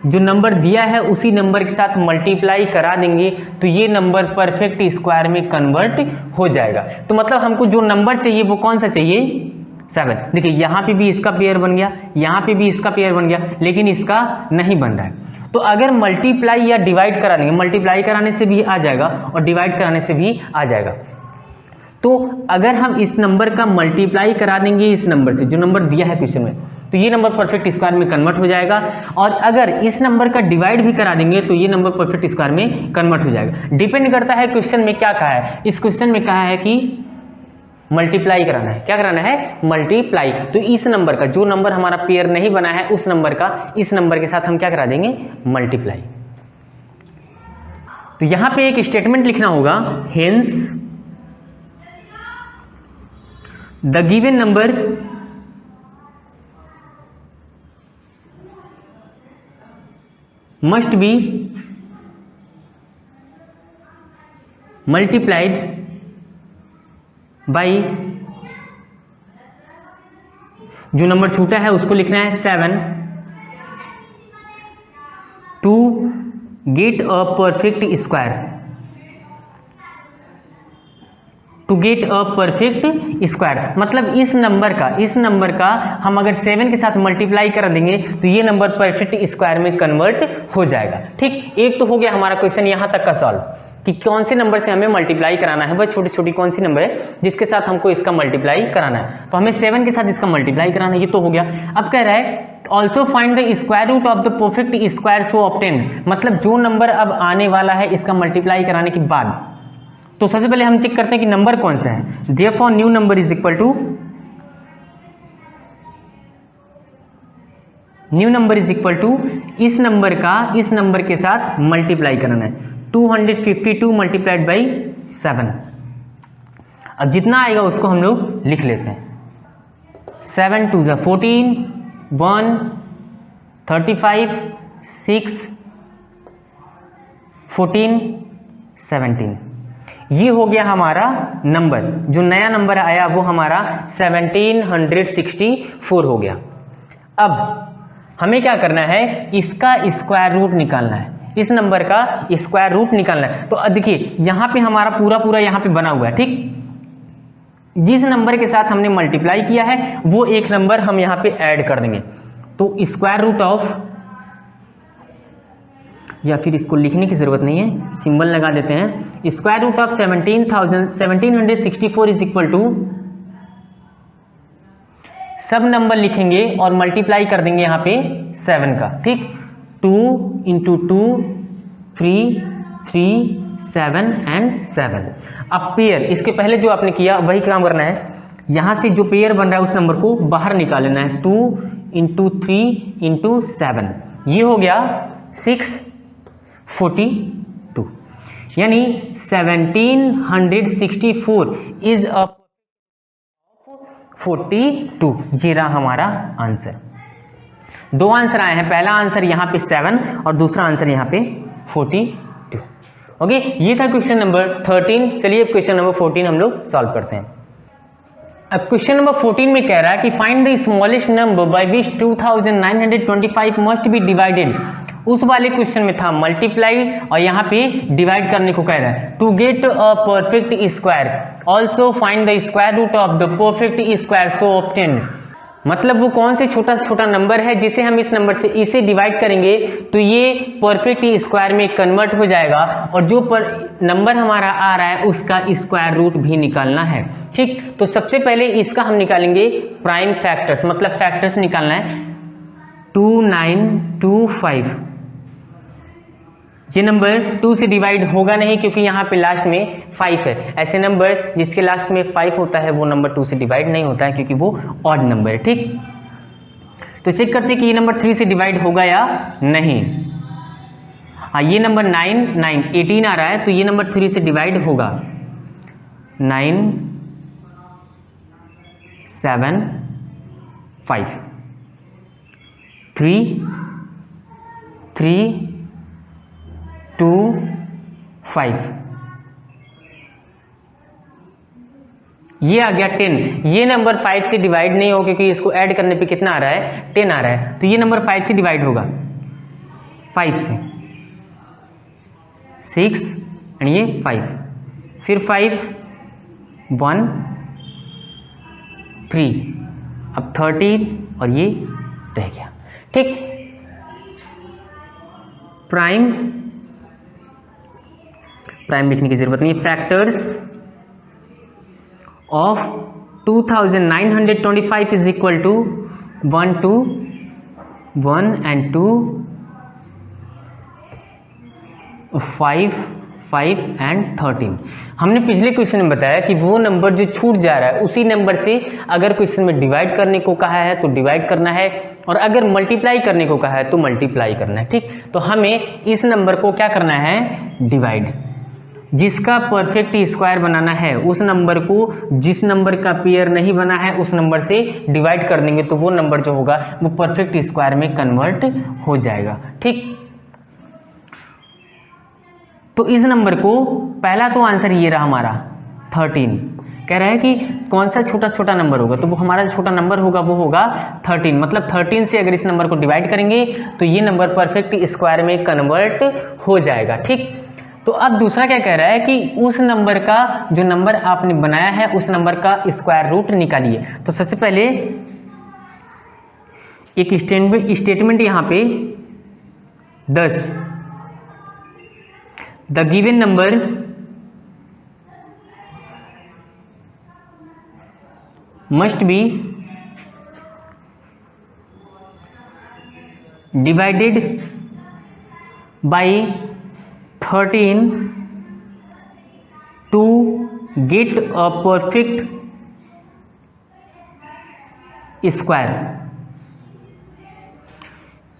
जो नंबर दिया है उसी नंबर के साथ मल्टीप्लाई करा देंगे तो ये नंबर परफेक्ट स्क्वायर में कन्वर्ट हो जाएगा। तो मतलब हमको जो नंबर चाहिए वो कौन सा चाहिए? 7। देखिए यहाँ पे भी इसका पेयर बन गया, यहाँ पे भी इसका पेयर बन गया, लेकिन इसका नहीं बन रहा है। तो अगर मल्टीप्लाई या डिवाइड करा देंगे, मल्टीप्लाई कराने से भी आ जाएगा और डिवाइड कराने से भी आ जाएगा। तो अगर हम इस नंबर का मल्टीप्लाई करा देंगे इस नंबर से जो नंबर दिया है क्वेश्चन में, तो ये नंबर परफेक्ट स्क्वायर में कन्वर्ट हो जाएगा। और अगर इस नंबर का डिवाइड भी करा देंगे तो ये नंबर परफेक्ट स्क्वायर में कन्वर्ट हो जाएगा। डिपेंड करता है क्वेश्चन में क्या कहा है। इस क्वेश्चन में कहा है कि मल्टीप्लाई कराना है। क्या कराना है? मल्टीप्लाई। तो इस नंबर का जो नंबर हमारा पेयर नहीं बना है उस नंबर का इस नंबर के साथ हम क्या करा देंगे? मल्टीप्लाई। तो यहां पे एक स्टेटमेंट लिखना होगा, hence the given number must be multiplied by, जो नंबर छूटा है उसको लिखना है 7 to get a perfect square, to get a perfect square. मतलब इस नंबर का हम अगर 7 के साथ मल्टीप्लाई कर देंगे तो ये नंबर परफेक्ट स्क्वायर में कन्वर्ट हो जाएगा। ठीक, एक तो हो गया हमारा क्वेश्चन यहां तक का सॉल्व कि कौन से नंबर से हमें मल्टीप्लाई कराना है, वह छोटी छोटी कौन सी नंबर है जिसके साथ हमको इसका मल्टीप्लाई कराना है। तो हमें 7 के साथ इसका मल्टीप्लाई कराना है, ये तो हो गया। अब कह रहा है also find the square root of the perfect square so obtain. मतलब जो नंबर अब आने वाला है इसका मल्टीप्लाई कराने के बाद तो सबसे पहले हम चेक करते हैं कि नंबर कौन सा है। Therefore new number is equal to, new number is equal to इस नंबर का इस नंबर के साथ मल्टीप्लाई करना है, 252 मल्टीप्लाइड बाई 7। अब जितना आएगा उसको हम लोग लिख लेते हैं। 7 2 ज़ा 14, 1 35, 6 14 17। ये हो गया हमारा नंबर। जो नया नंबर आया वो हमारा 1764 हो गया। अब हमें क्या करना है, इसका स्क्वायर रूट निकालना है, इस नंबर का स्क्वायर रूट निकालना है। तो देखिए यहाँ पे हमारा पूरा यहाँ पे बना हुआ है, ठीक। जिस नंबर के साथ हमने मल्टीप्लाई किया है वो एक नंबर हम यहाँ पे ऐड कर देंगे। तो स्क्वायर रूट ऑफ, या फिर इसको लिखने की जरूरत नहीं है, सिंबल लगा देते हैं। Square root of 1764 is equal to, सब नंबर लिखेंगे और मल्टीप्लाई कर देंगे यहाँ पे 7 का, ठीक। 2 इंटू 2 3 3 7 एंड 7। अब पेयर, इसके पहले जो आपने किया वही काम करना है। यहाँ से जो पेयर बन रहा है उस नंबर को बाहर निकाल लेना है। 2 इंटू 3 इंटू 7, ये हो गया 642, यानी 1764 इज अ 42। ये रहा हमारा आंसर। दो आंसर आए हैं, पहला आंसर यहाँ पे 7 और दूसरा आंसर यहाँ पे 42। ओके, ये था क्वेश्चन नंबर 13। चलिए अब क्वेश्चन नंबर 14 हम लोग सॉल्व करते हैं। अब क्वेश्चन नंबर 14 में कह रहा है कि find the smallest number by which 2925 must be divided. उस वाले क्वेश्चन में था मल्टीप्लाई और यहाँ पे डिवाइड करने को कह रहा है। To get a perfect square also find the square root of the perfect square so obtained. मतलब वो कौन से छोटा से छोटा नंबर है जिसे हम इस नंबर से इसे डिवाइड करेंगे तो ये परफेक्ट स्क्वायर में कन्वर्ट हो जाएगा, और जो नंबर हमारा आ रहा है उसका स्क्वायर रूट भी निकालना है, ठीक। तो सबसे पहले इसका हम निकालेंगे प्राइम फैक्टर्स, मतलब फैक्टर्स निकालना है। 2925, ये नंबर 2 से डिवाइड होगा नहीं क्योंकि यहाँ पे लास्ट में 5 है। ऐसे नंबर जिसके लास्ट में 5 होता है वो नंबर 2 से डिवाइड नहीं होता है क्योंकि वो ऑड नंबर है, ठीक। तो चेक करते हैं कि ये नंबर 3 से डिवाइड होगा या नहीं। हाँ, ये नंबर 18 आ रहा है तो ये नंबर 3 से डिवाइड होगा। 9 7 5 3 3 2 5, ये आ गया 10। ये नंबर 5 से डिवाइड नहीं हो क्योंकि इसको ऐड करने पे कितना आ रहा है, 10 आ रहा है। तो ये नंबर 5 से डिवाइड होगा, 5 से 6 एंड ये 5, फिर 5 1 3, अब 13 और ये रह गया, ठीक। प्राइम लिखने की जरूरत नहीं है। Factors of 2925 is equal to 1 2 1 and 2 5 5 and 13। हमने पिछले क्वेश्चन में बताया कि वो नंबर जो छूट जा रहा है उसी नंबर से अगर क्वेश्चन में डिवाइड करने को कहा है तो डिवाइड करना है, और अगर मल्टीप्लाई करने को कहा है तो मल्टीप्लाई करना है, ठीक। तो हमें इस नंबर को क्या करना है, डिवाइड। जिसका परफेक्ट स्क्वायर बनाना है उस नंबर को जिस नंबर का पेयर नहीं बना है उस नंबर से डिवाइड कर देंगे तो वो नंबर जो होगा वो परफेक्ट स्क्वायर में कन्वर्ट हो जाएगा, ठीक। तो इस नंबर को, पहला तो आंसर ये रहा हमारा 13। कह रहा है कि कौन सा छोटा छोटा नंबर होगा, तो वो हमारा जो छोटा नंबर होगा वो होगा 13। मतलब 13 से अगर इस नंबर को डिवाइड करेंगे तो ये नंबर परफेक्ट स्क्वायर में कन्वर्ट हो जाएगा, ठीक। तो अब दूसरा क्या कह रहा है कि उस नंबर का, जो नंबर आपने बनाया है उस नंबर का स्क्वायर रूट निकालिए। तो सबसे पहले एक स्टेटमेंट यहाँ पे 10, the given number must be divided by 13 to get a perfect square.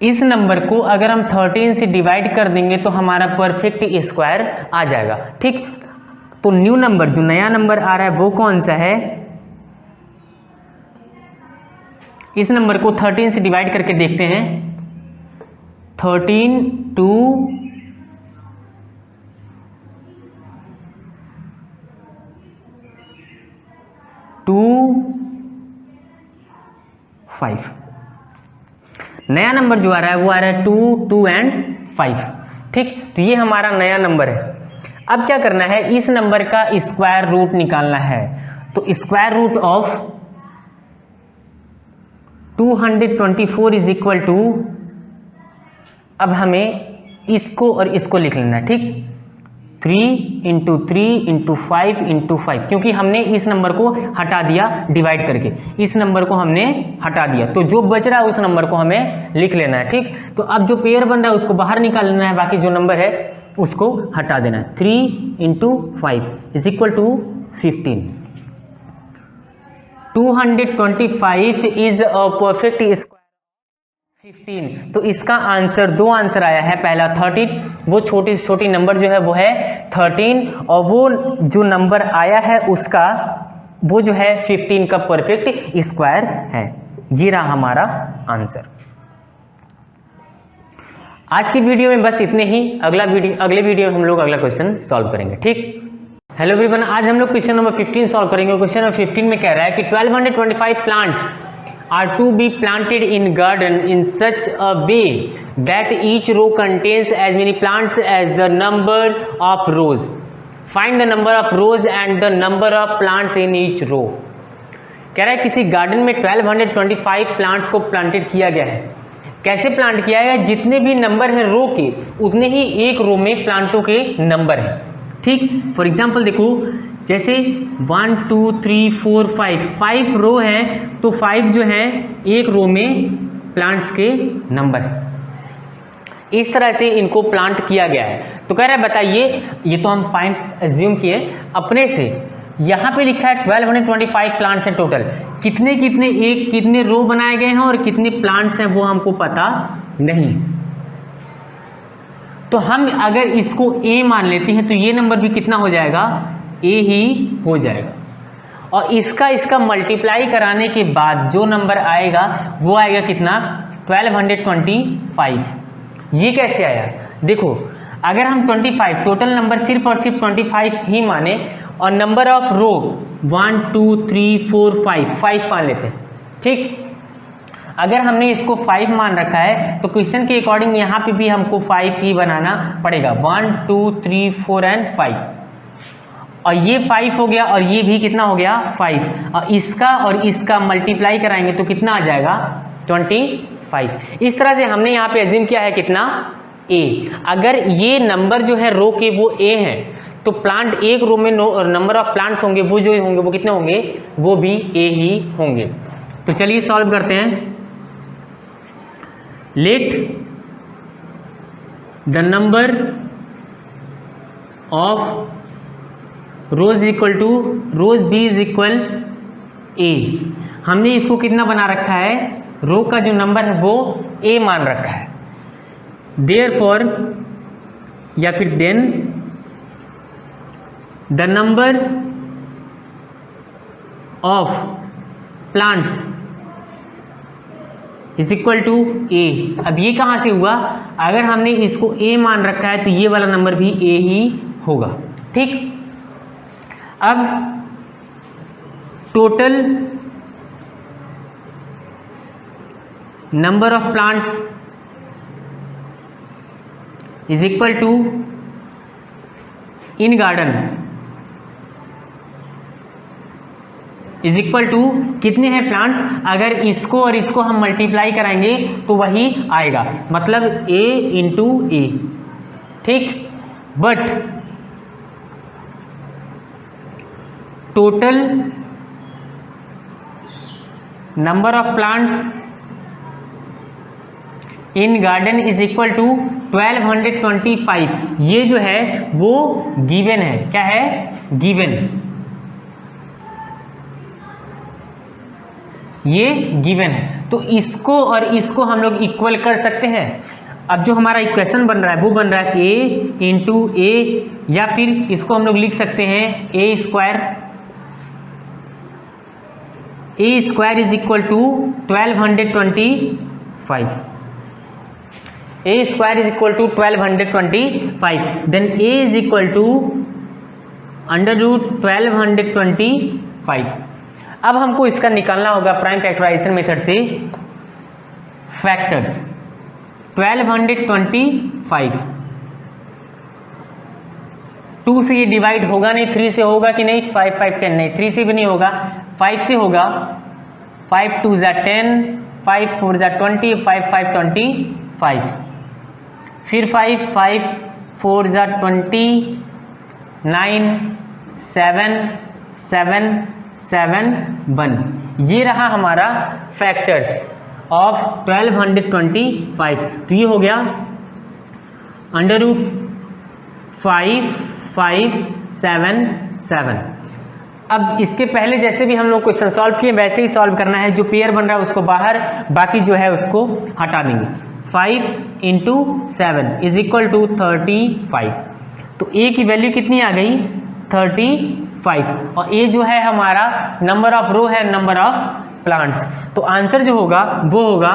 इस नंबर को अगर हम 13 से डिवाइड कर देंगे तो हमारा परफेक्ट स्क्वायर आ जाएगा। ठीक, तो न्यू नंबर जो नया नंबर आ रहा है वो कौन सा है? इस नंबर को 13 से डिवाइड करके देखते हैं। 13 टू 5। नया नंबर जो आ रहा है वो आ रहा है 2, 2 एंड 5। ठीक, तो ये हमारा नया नंबर है। अब क्या करना है, इस नंबर का स्क्वायर रूट निकालना है। तो square root of 224 is equal to, अब हमें इसको और इसको लिख लेना है। ठीक, 3 इंटू 3 इंटू 5 इंटू 5, क्योंकि हमने इस नंबर को हटा दिया डिवाइड करके, इस नंबर को हमने हटा दिया, तो जो बच रहा है उस नंबर को हमें लिख लेना है। ठीक, तो अब जो पेयर बन रहा है उसको बाहर निकाल लेना है, बाकी जो नंबर है उसको हटा देना है। 3 into 5 is equal to 15। 225 is a perfect square 15। तो इसका आंसर, दो आंसर आया है। पहला 13, वो छोटी छोटी नंबर जो है वो है 13, और वो जो नंबर आया है उसका वो जो है 15 का परफेक्ट स्क्वायर है। ये रहा हमारा आंसर। आज की वीडियो में बस इतने ही। अगले वीडियो में हम लोग अगला क्वेश्चन सॉल्व करेंगे। ठीक, हेलो एवरीवन, आज हम लोग क्वेश्चन नंबर 15 सॉल्व करेंगे। क्वेश्चन नंबर 15 में कह रहा है कि 1225 plants are to be planted in garden in such a way that each row contains as many plants as the number of rows. Find the number of rows and the number of plants in each row. कह रहा है किसी garden में 1225 plants को planted किया गया है। कैसे प्लांट किया गया? जितने भी नंबर है रो के, उतने ही एक रो में प्लांटों के नंबर है। ठीक, फॉर एग्जाम्पल देखो, जैसे 1 2 3 4 5 रो है, तो 5 जो है एक रो में प्लांट्स के नंबर है। इस तरह से इनको प्लांट किया गया है। तो कह रहा है बताइए, ये तो हम 5 एज्यूम किए अपने से, यहाँ पे लिखा है 1225 प्लांट्स हैं टोटल, कितने रो बनाए गए हैं और कितने प्लांट्स हैं वो हमको पता नहीं। तो हम अगर इसको ए मान लेते हैं तो ये नंबर भी कितना हो जाएगा? ए ही हो जाएगा। और इसका मल्टीप्लाई कराने के बाद जो नंबर आएगा वो आएगा कितना? 1225। ये कैसे आया? देखो, अगर हम 25 टोटल नंबर सिर्फ और सिर्फ 25 ही माने और नंबर ऑफ रो 1 2 3 4 5 मान लेते हैं। ठीक, अगर हमने इसको 5 मान रखा है तो क्वेश्चन के अकॉर्डिंग यहाँ पे भी हमको 5 ही बनाना पड़ेगा। 1 2 3 4 एंड 5, और ये 5 हो गया और ये भी कितना हो गया? 5, और इसका मल्टीप्लाई कराएंगे तो कितना आ जाएगा? 25। इस तरह से हमने यहाँ पे एज्यूम किया है कितना? ए। अगर ये नंबर जो है रो के वो ए है तो प्लांट एक रो में नंबर ऑफ प्लांट्स होंगे वो जो होंगे वो कितने होंगे? वो भी ए ही होंगे। तो चलिए सॉल्व करते हैं। Let the number of rows equal to rows be is equal a. हमने इसको कितना बना रखा है? रो का जो नंबर है वो ए मान रखा है। देयरफॉर या फिर then the number of plants is equal to a. अब ये कहाँ से हुआ? अगर हमने इसको ए मान रखा है तो ये वाला नंबर भी ए ही होगा। ठीक, अब total number of plants is equal to in garden is equal to कितने हैं प्लांट्स? अगर इसको और इसको हम मल्टीप्लाई कराएंगे तो वही आएगा, मतलब a इंटू ए। ठीक, but total number of plants in garden is equal to 1225। ये जो है वो गिवन है, क्या है, गिवन, ये गिवन है। तो इसको और इसको हम लोग इक्वल कर सकते हैं। अब जो हमारा इक्वेशन बन रहा है वो बन रहा है a इंटू ए, या फिर इसको हम लोग लिख सकते हैं a square is equal to 1225। a square is equal to 1225, then a is equal to under root 1225। अब हमको इसका निकालना होगा प्राइम फैक्टराइजेशन मेथड से फैक्टर्स। 1225 2 से ये डिवाइड होगा नहीं, 3 से होगा कि नहीं, 5 5 10 नहीं, 3 से भी नहीं होगा, 5 से होगा। 5 2 ज़ा 10, 5 4 ज़ा 20, 5 5 25, फिर 5 5 4 ज़ा 20, 9 7 7 7 1। ये रहा हमारा फैक्टर्स ऑफ 1225। तो ये हो गया अंडर रूट 5 5 7 7। अब इसके पहले जैसे भी हम लोग क्वेश्चन सॉल्व किए वैसे ही सॉल्व करना है। जो पेयर बन रहा है उसको बाहर, बाकी जो है उसको हटा देंगे। 5 इंटू 7 इज इक्वल टू 35। तो ए की वैल्यू कितनी आ गई, 35, और ए जो है हमारा नंबर ऑफ रो है, नंबर ऑफ प्लांट्स। तो आंसर जो होगा वो होगा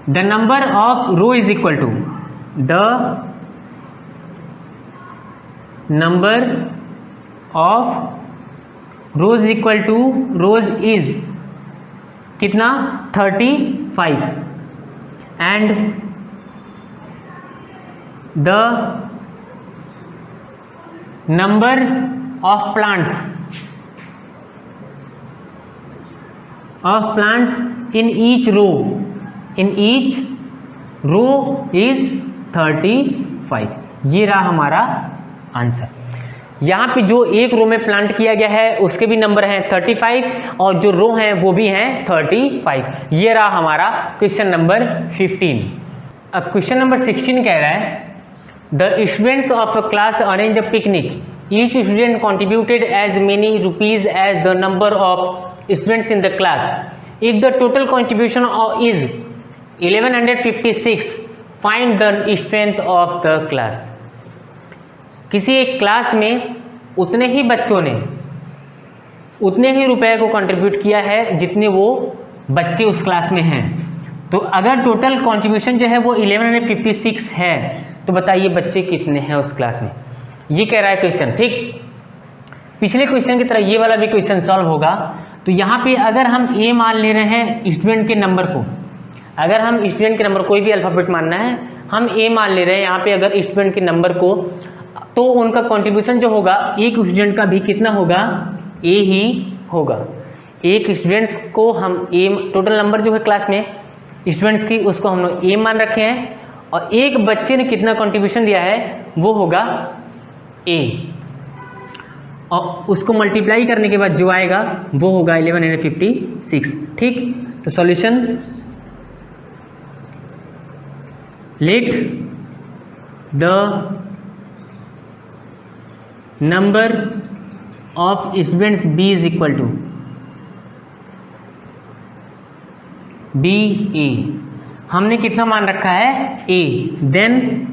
the number of row is equal to the number of rows equal to rows is कितना, 35, and the number of plants in each row is 35। ये रहा हमारा आंसर। यहाँ पे जो एक रो में प्लांट किया गया है उसके भी नंबर हैं 35, और जो रो हैं वो भी हैं 35। ये रहा हमारा क्वेश्चन नंबर 15। अब क्वेश्चन नंबर 16 कह रहा है the students of a class arrange a picnic, each student contributed as many rupees as the number of students in the class. If the total contribution is 1156, find the strength of the class. किसी एक class में उतने ही बच्चों ने उतने ही रुपए को contribute किया है जितने वो बच्चे उस क्लास में हैं। तो अगर टोटल कंट्रीब्यूशन जो है वो 1156 है तो बताइए बच्चे कितने हैं उस क्लास में। ये कह रहा है क्वेश्चन। ठीक, पिछले क्वेश्चन की तरह ये वाला भी क्वेश्चन सॉल्व होगा। तो यहाँ पे अगर हम ए मान ले रहे हैं स्टूडेंट के नंबर को, अगर हम स्टूडेंट के नंबर, कोई भी अल्फ़ाबेट मानना है, हम ए मान ले रहे हैं यहाँ पे अगर स्टूडेंट के नंबर को, तो उनका कंट्रीब्यूशन जो होगा एक स्टूडेंट का भी कितना होगा, ए ही होगा। एक स्टूडेंट्स को हम ए, टोटल नंबर जो है क्लास में स्टूडेंट्स की उसको हम लोग ए मान रखे हैं, और एक बच्चे ने कितना कंट्रीब्यूशन दिया है वो होगा ए, और उसको मल्टीप्लाई करने के बाद जो आएगा वो होगा 1156। ठीक, तो solution, let the number of students be is equal to be a. हमने कितना मान रखा है, a, then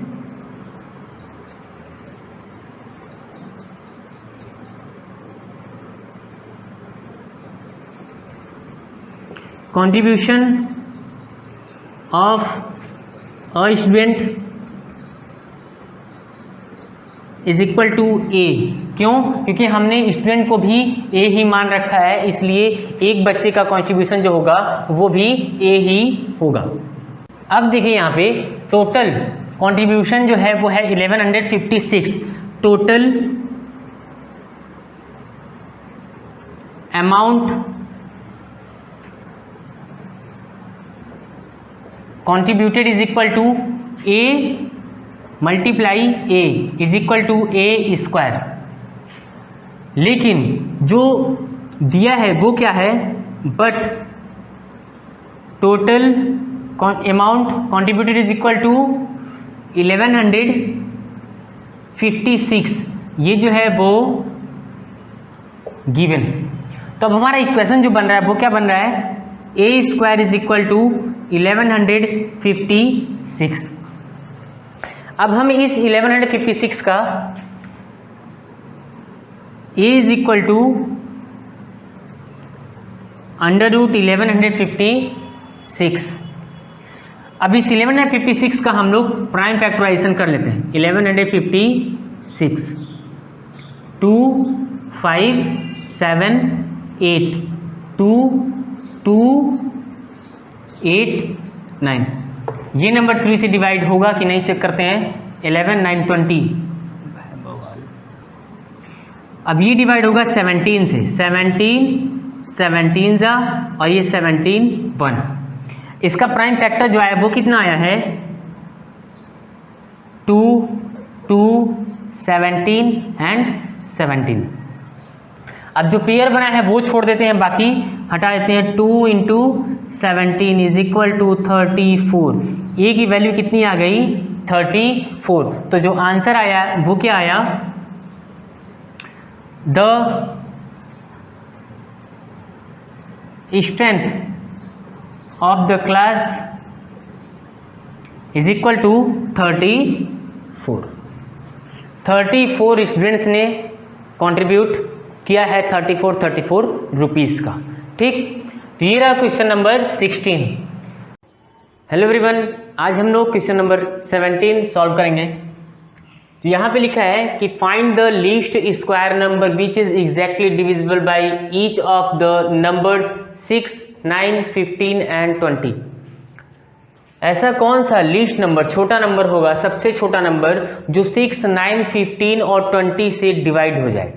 contribution of a student is equal to a। क्यों? क्योंकि हमने स्टूडेंट को भी ए ही मान रखा है, इसलिए एक बच्चे का कंट्रीब्यूशन जो होगा वो भी ए ही होगा। अब देखिए यहाँ पे टोटल कंट्रीब्यूशन जो है वो है 1156। Total amount contributed is equal to a multiply a is equal to a square. लेकिन जो दिया है वो क्या है, but total amount contributed is equal to 1156, ये जो है वो गिवन। तो अब हमारा इक्वेशन जो बन रहा है वो क्या बन रहा है, a square is equal to 1156। अब हम इस 1156 का a is equal to under root 1156। अब इस 1156 का हम लोग प्राइम फैक्टराइजेशन कर लेते हैं। 1156 2 5 7 8 2 2 8 9, ये नंबर 3 से डिवाइड होगा कि नहीं चेक करते हैं। 11 9 20, अब ये डिवाइड होगा 17 से, 17 जा और ये 17 1। इसका प्राइम फैक्टर जो आया वो कितना आया है 2 2 17 एंड 17। अब जो पेयर बना है वो छोड़ देते हैं, बाकी हटा देते हैं। 2 इंटू 17 इज इक्वल टू 34। ए की वैल्यू कितनी आ गई 34। तो जो आंसर आया वो क्या आया, the strength of the class is equal to 34। 34 students ने कंट्रीब्यूट किया है 34 रुपीज़ का। ठीक, तो ये रहा क्वेश्चन नंबर 16। हेलो एवरीवन, आज हम लोग क्वेश्चन नंबर 17 सॉल्व करेंगे। तो यहाँ पे लिखा है कि find the least square number which is exactly divisible by each of the numbers 6 9 15 and 20। ऐसा कौन सा लीस्ट नंबर, छोटा नंबर होगा, सबसे छोटा नंबर जो 6 9 15 और 20 से डिवाइड हो जाए।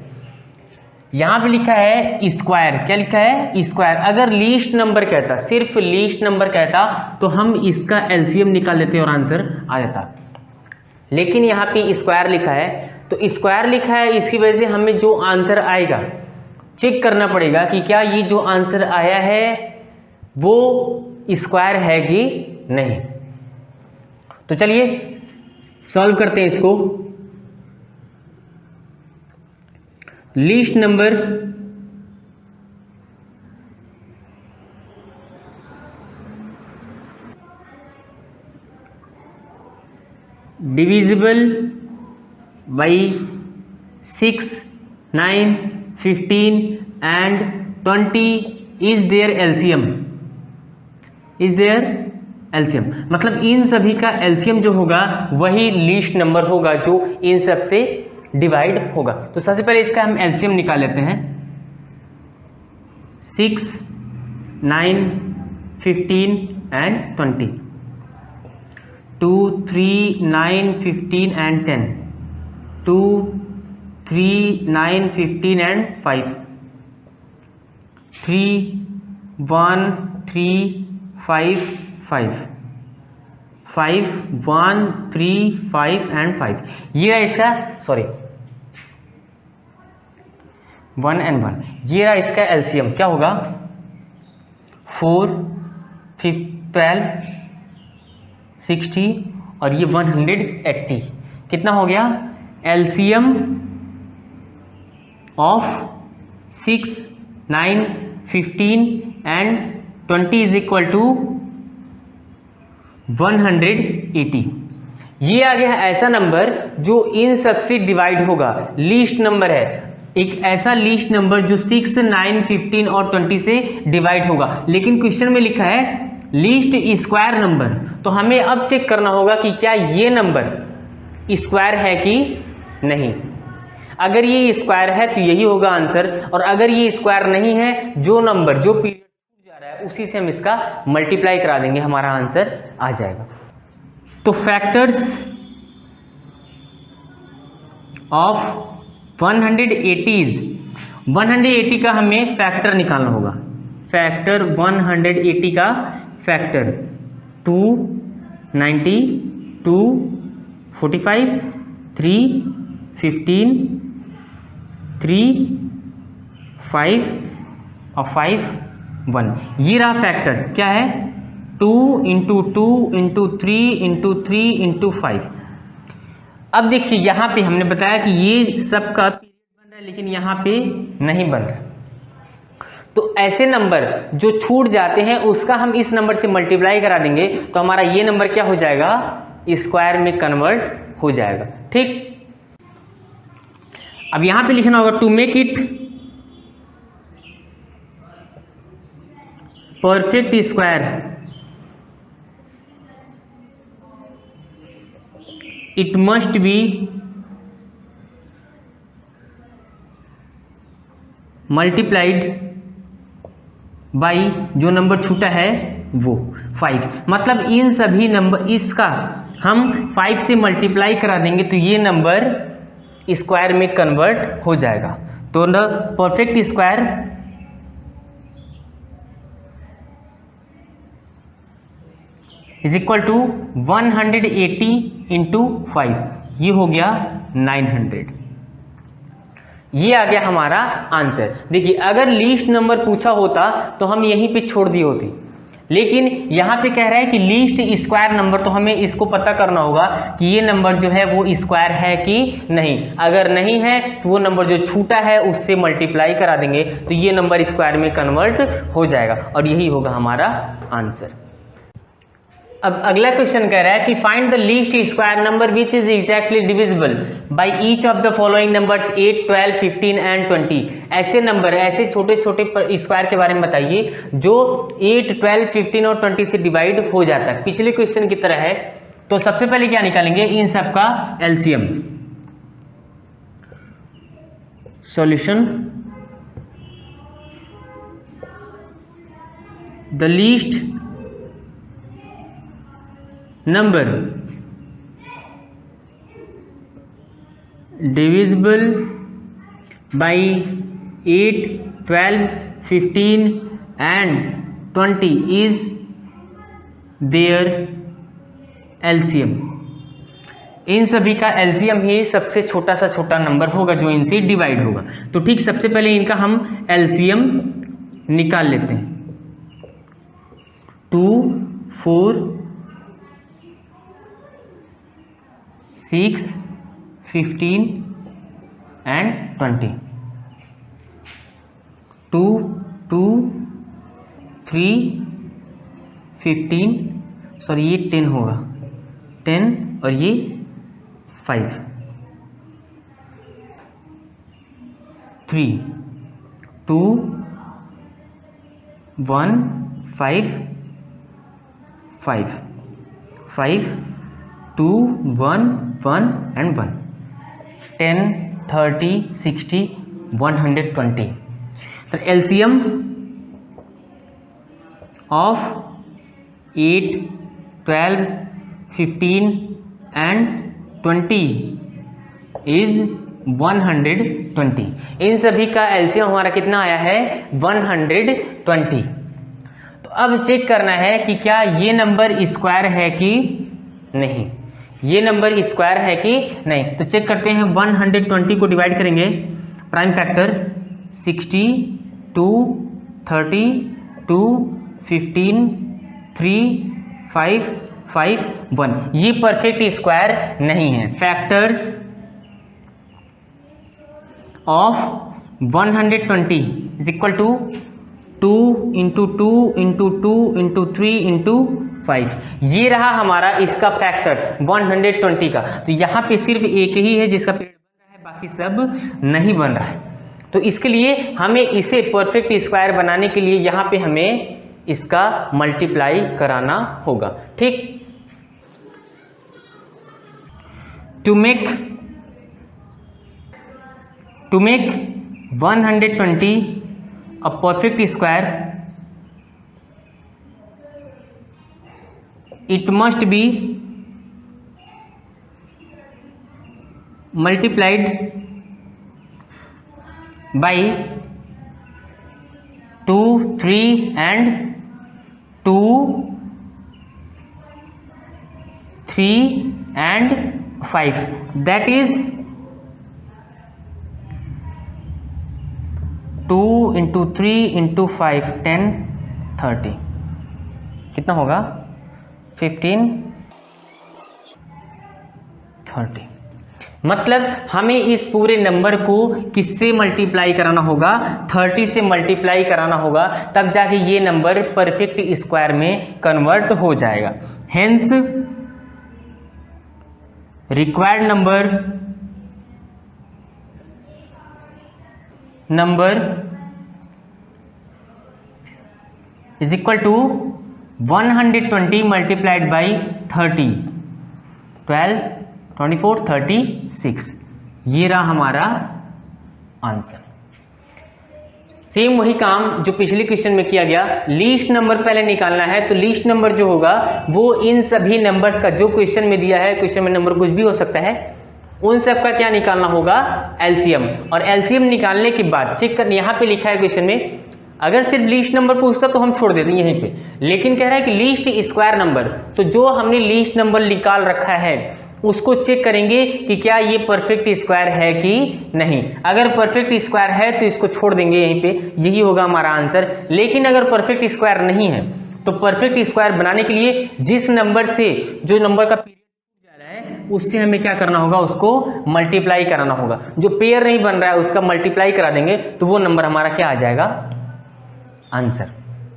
यहाँ पे लिखा है स्क्वायर, क्या लिखा है स्क्वायर। अगर लीस्ट नंबर कहता, सिर्फ लीस्ट नंबर कहता तो हम इसका एलसीएम निकाल लेते और आंसर आ जाता, लेकिन यहाँ पे स्क्वायर लिखा है। तो स्क्वायर लिखा है, इसकी वजह से हमें जो आंसर आएगा चेक करना पड़ेगा कि क्या ये जो आंसर आया है वो स्क्वायर है कि नहीं। तो चलिए सॉल्व करते हैं इसको। Least number divisible by 6 9 15 and 20 is their LCM, is their LCM. मतलब इन सभी का एलसीएम जो होगा वही लीस्ट नंबर होगा जो इन सब से डिवाइड होगा। तो सबसे पहले इसका हम एलसीएम निकाल लेते हैं। 6 9 15 एंड 20, 2 3 9 15 एंड 10, 2 3 9 15 एंड 5, 3 1 3 5 5 5 1 3 5 एंड 5। ये रहा इसका, सॉरी 1 एंड 1, ये रहा इसका एलसीएम। क्या होगा 4 12 60 और ये 180। कितना हो गया LCM of 6 9 15 and 20 is equal to 180। ये आ गया ऐसा नंबर जो इन सब से डिवाइड होगा, लीस्ट नंबर है। एक ऐसा लीस्ट नंबर जो 6 9 15 और 20 से डिवाइड होगा। लेकिन क्वेश्चन में लिखा है लीस्ट स्क्वायर नंबर, तो हमें अब चेक करना होगा कि क्या ये नंबर स्क्वायर है कि नहीं। अगर ये स्क्वायर है तो यही होगा आंसर, और अगर ये स्क्वायर नहीं है, जो नंबर जो पीरियड जा रहा है उसी से हम इसका मल्टीप्लाई करा देंगे, हमारा आंसर आ जाएगा। तो फैक्टर्स ऑफ 180 का हमें फैक्टर निकालना होगा। फैक्टर 180 का फैक्टर 2 90 2 45 3 15 3 5 और 5 1। ये रहा फैक्टर, क्या है 2 इंटू 2 इंटू 3 इंटू 3 इंटू 5। अब देखिए यहाँ पे हमने बताया कि ये सबका पीरियड बन रहा है, लेकिन यहाँ पे नहीं बन रहा। तो ऐसे नंबर जो छूट जाते हैं उसका हम इस नंबर से मल्टीप्लाई करा देंगे तो हमारा ये नंबर क्या हो जाएगा, स्क्वायर में कन्वर्ट हो जाएगा। ठीक, अब यहां पे लिखना होगा to make it perfect square it must be multiplied by जो नंबर छूटा है वो 5। मतलब इन सभी नंबर, इसका हम 5 से मल्टीप्लाई करा देंगे तो ये नंबर स्क्वायर में कन्वर्ट हो जाएगा। तो न perfect square is equal to 180 into 5, ये हो गया 900। ये आ गया हमारा आंसर। देखिए अगर लीस्ट नंबर पूछा होता तो हम यहीं पे छोड़ दिए होते, लेकिन यहाँ पे कह रहा है कि लीस्ट स्क्वायर नंबर, तो हमें इसको पता करना होगा कि ये नंबर जो है वो स्क्वायर है कि नहीं। अगर नहीं है तो वो नंबर जो छूटा है उससे मल्टीप्लाई करा देंगे तो ये नंबर स्क्वायर में कन्वर्ट हो जाएगा और यही होगा हमारा आंसर। अब अगला क्वेश्चन कह रहा है कि find the least square number which is exactly divisible by each of the following numbers 8, 12, 15 and 20। ऐसे नंबर, ऐसे छोटे छोटे स्क्वायर के बारे में बताइए जो 8, 12, 15 और 20 से डिवाइड हो जाता है, पिछले क्वेश्चन की तरह है। तो सबसे पहले क्या निकालेंगे, इन सब का LCM. Solution, the least number divisible by 8, 12, 15 and 20 is their LCM। इन सभी का एलसीएम ही सबसे छोटा सा छोटा नंबर होगा जो इनसे डिवाइड होगा। तो ठीक, सबसे पहले इनका हम एलसीएम निकाल लेते हैं। 2, 4, 6, 15 and 20। 2, 2, 3, 15, सॉरी ये 10 होगा, 10 और ये 5, 3, 2, 1, 5, 5, 5, 2, 1, 1 and 1, 10, 30, 60, 120। तो एलसीएम ऑफ 8, 12, 15 and 20 इज 120। इन सभी का एलसीएम हमारा कितना आया है, 120। तो अब चेक करना है कि क्या ये नंबर स्क्वायर है कि नहीं, ये नंबर स्क्वायर है कि नहीं। तो चेक करते हैं, 120 को डिवाइड करेंगे, प्राइम फैक्टर 60, 2, 30, 2, 15, 3, 5, 5, 1। ये परफेक्ट स्क्वायर नहीं है। Factors of 120 is equal to 2 into 2 into 2 into 3 into 5। ये रहा हमारा इसका फैक्टर 120 का। तो यहाँ पे सिर्फ एक ही है जिसका पीरियड बन रहा है, बाकी सब नहीं बन रहा है। तो इसके लिए हमें इसे परफेक्ट स्क्वायर बनाने के लिए यहाँ पे हमें इसका मल्टीप्लाई कराना होगा। ठीक, to make 120 a perfect square, it must be multiplied by 2, 3 and 2, 3 and 5, that is 2 into 3 into 5, 10, 30। कितना होगा 15 30। मतलब हमें इस पूरे नंबर को किससे मल्टीप्लाई कराना होगा, 30 से मल्टीप्लाई कराना होगा, तब जाके ये नंबर परफेक्ट स्क्वायर में कन्वर्ट हो जाएगा। Hence required number is equal to 120 multiplied by 30, 12 24 36। ये रहा हमारा आंसर। सेम वही काम जो पिछले क्वेश्चन में किया गया, लीस्ट नंबर पहले निकालना है। तो लीस्ट नंबर जो होगा वो इन सभी नंबर्स का जो क्वेश्चन में दिया है, क्वेश्चन में नंबर कुछ भी हो सकता है, उन सब का क्या निकालना होगा, एलसीएम। और एलसीएम निकालने के बाद चेक कर, यहाँ पे लिखा है क्वेश्चन में, अगर सिर्फ लीस्ट नंबर पूछता तो हम छोड़ देते यहीं पे, लेकिन कह रहा है कि लीस्ट स्क्वायर नंबर। तो जो हमने लीस्ट नंबर निकाल रखा है उसको चेक करेंगे कि क्या ये परफेक्ट स्क्वायर है कि नहीं। अगर परफेक्ट स्क्वायर है तो इसको छोड़ देंगे यहीं पे, यही होगा हमारा आंसर। लेकिन अगर परफेक्ट स्क्वायर नहीं है तो परफेक्ट स्क्वायर बनाने के लिए जिस नंबर से जो नंबर का पीरियड जा रहा है उससे हमें क्या करना होगा, उसको मल्टीप्लाई कराना होगा। जो पेयर नहीं बन रहा है उसका मल्टीप्लाई करा देंगे तो वो नंबर हमारा क्या आ जाएगा, आंसर।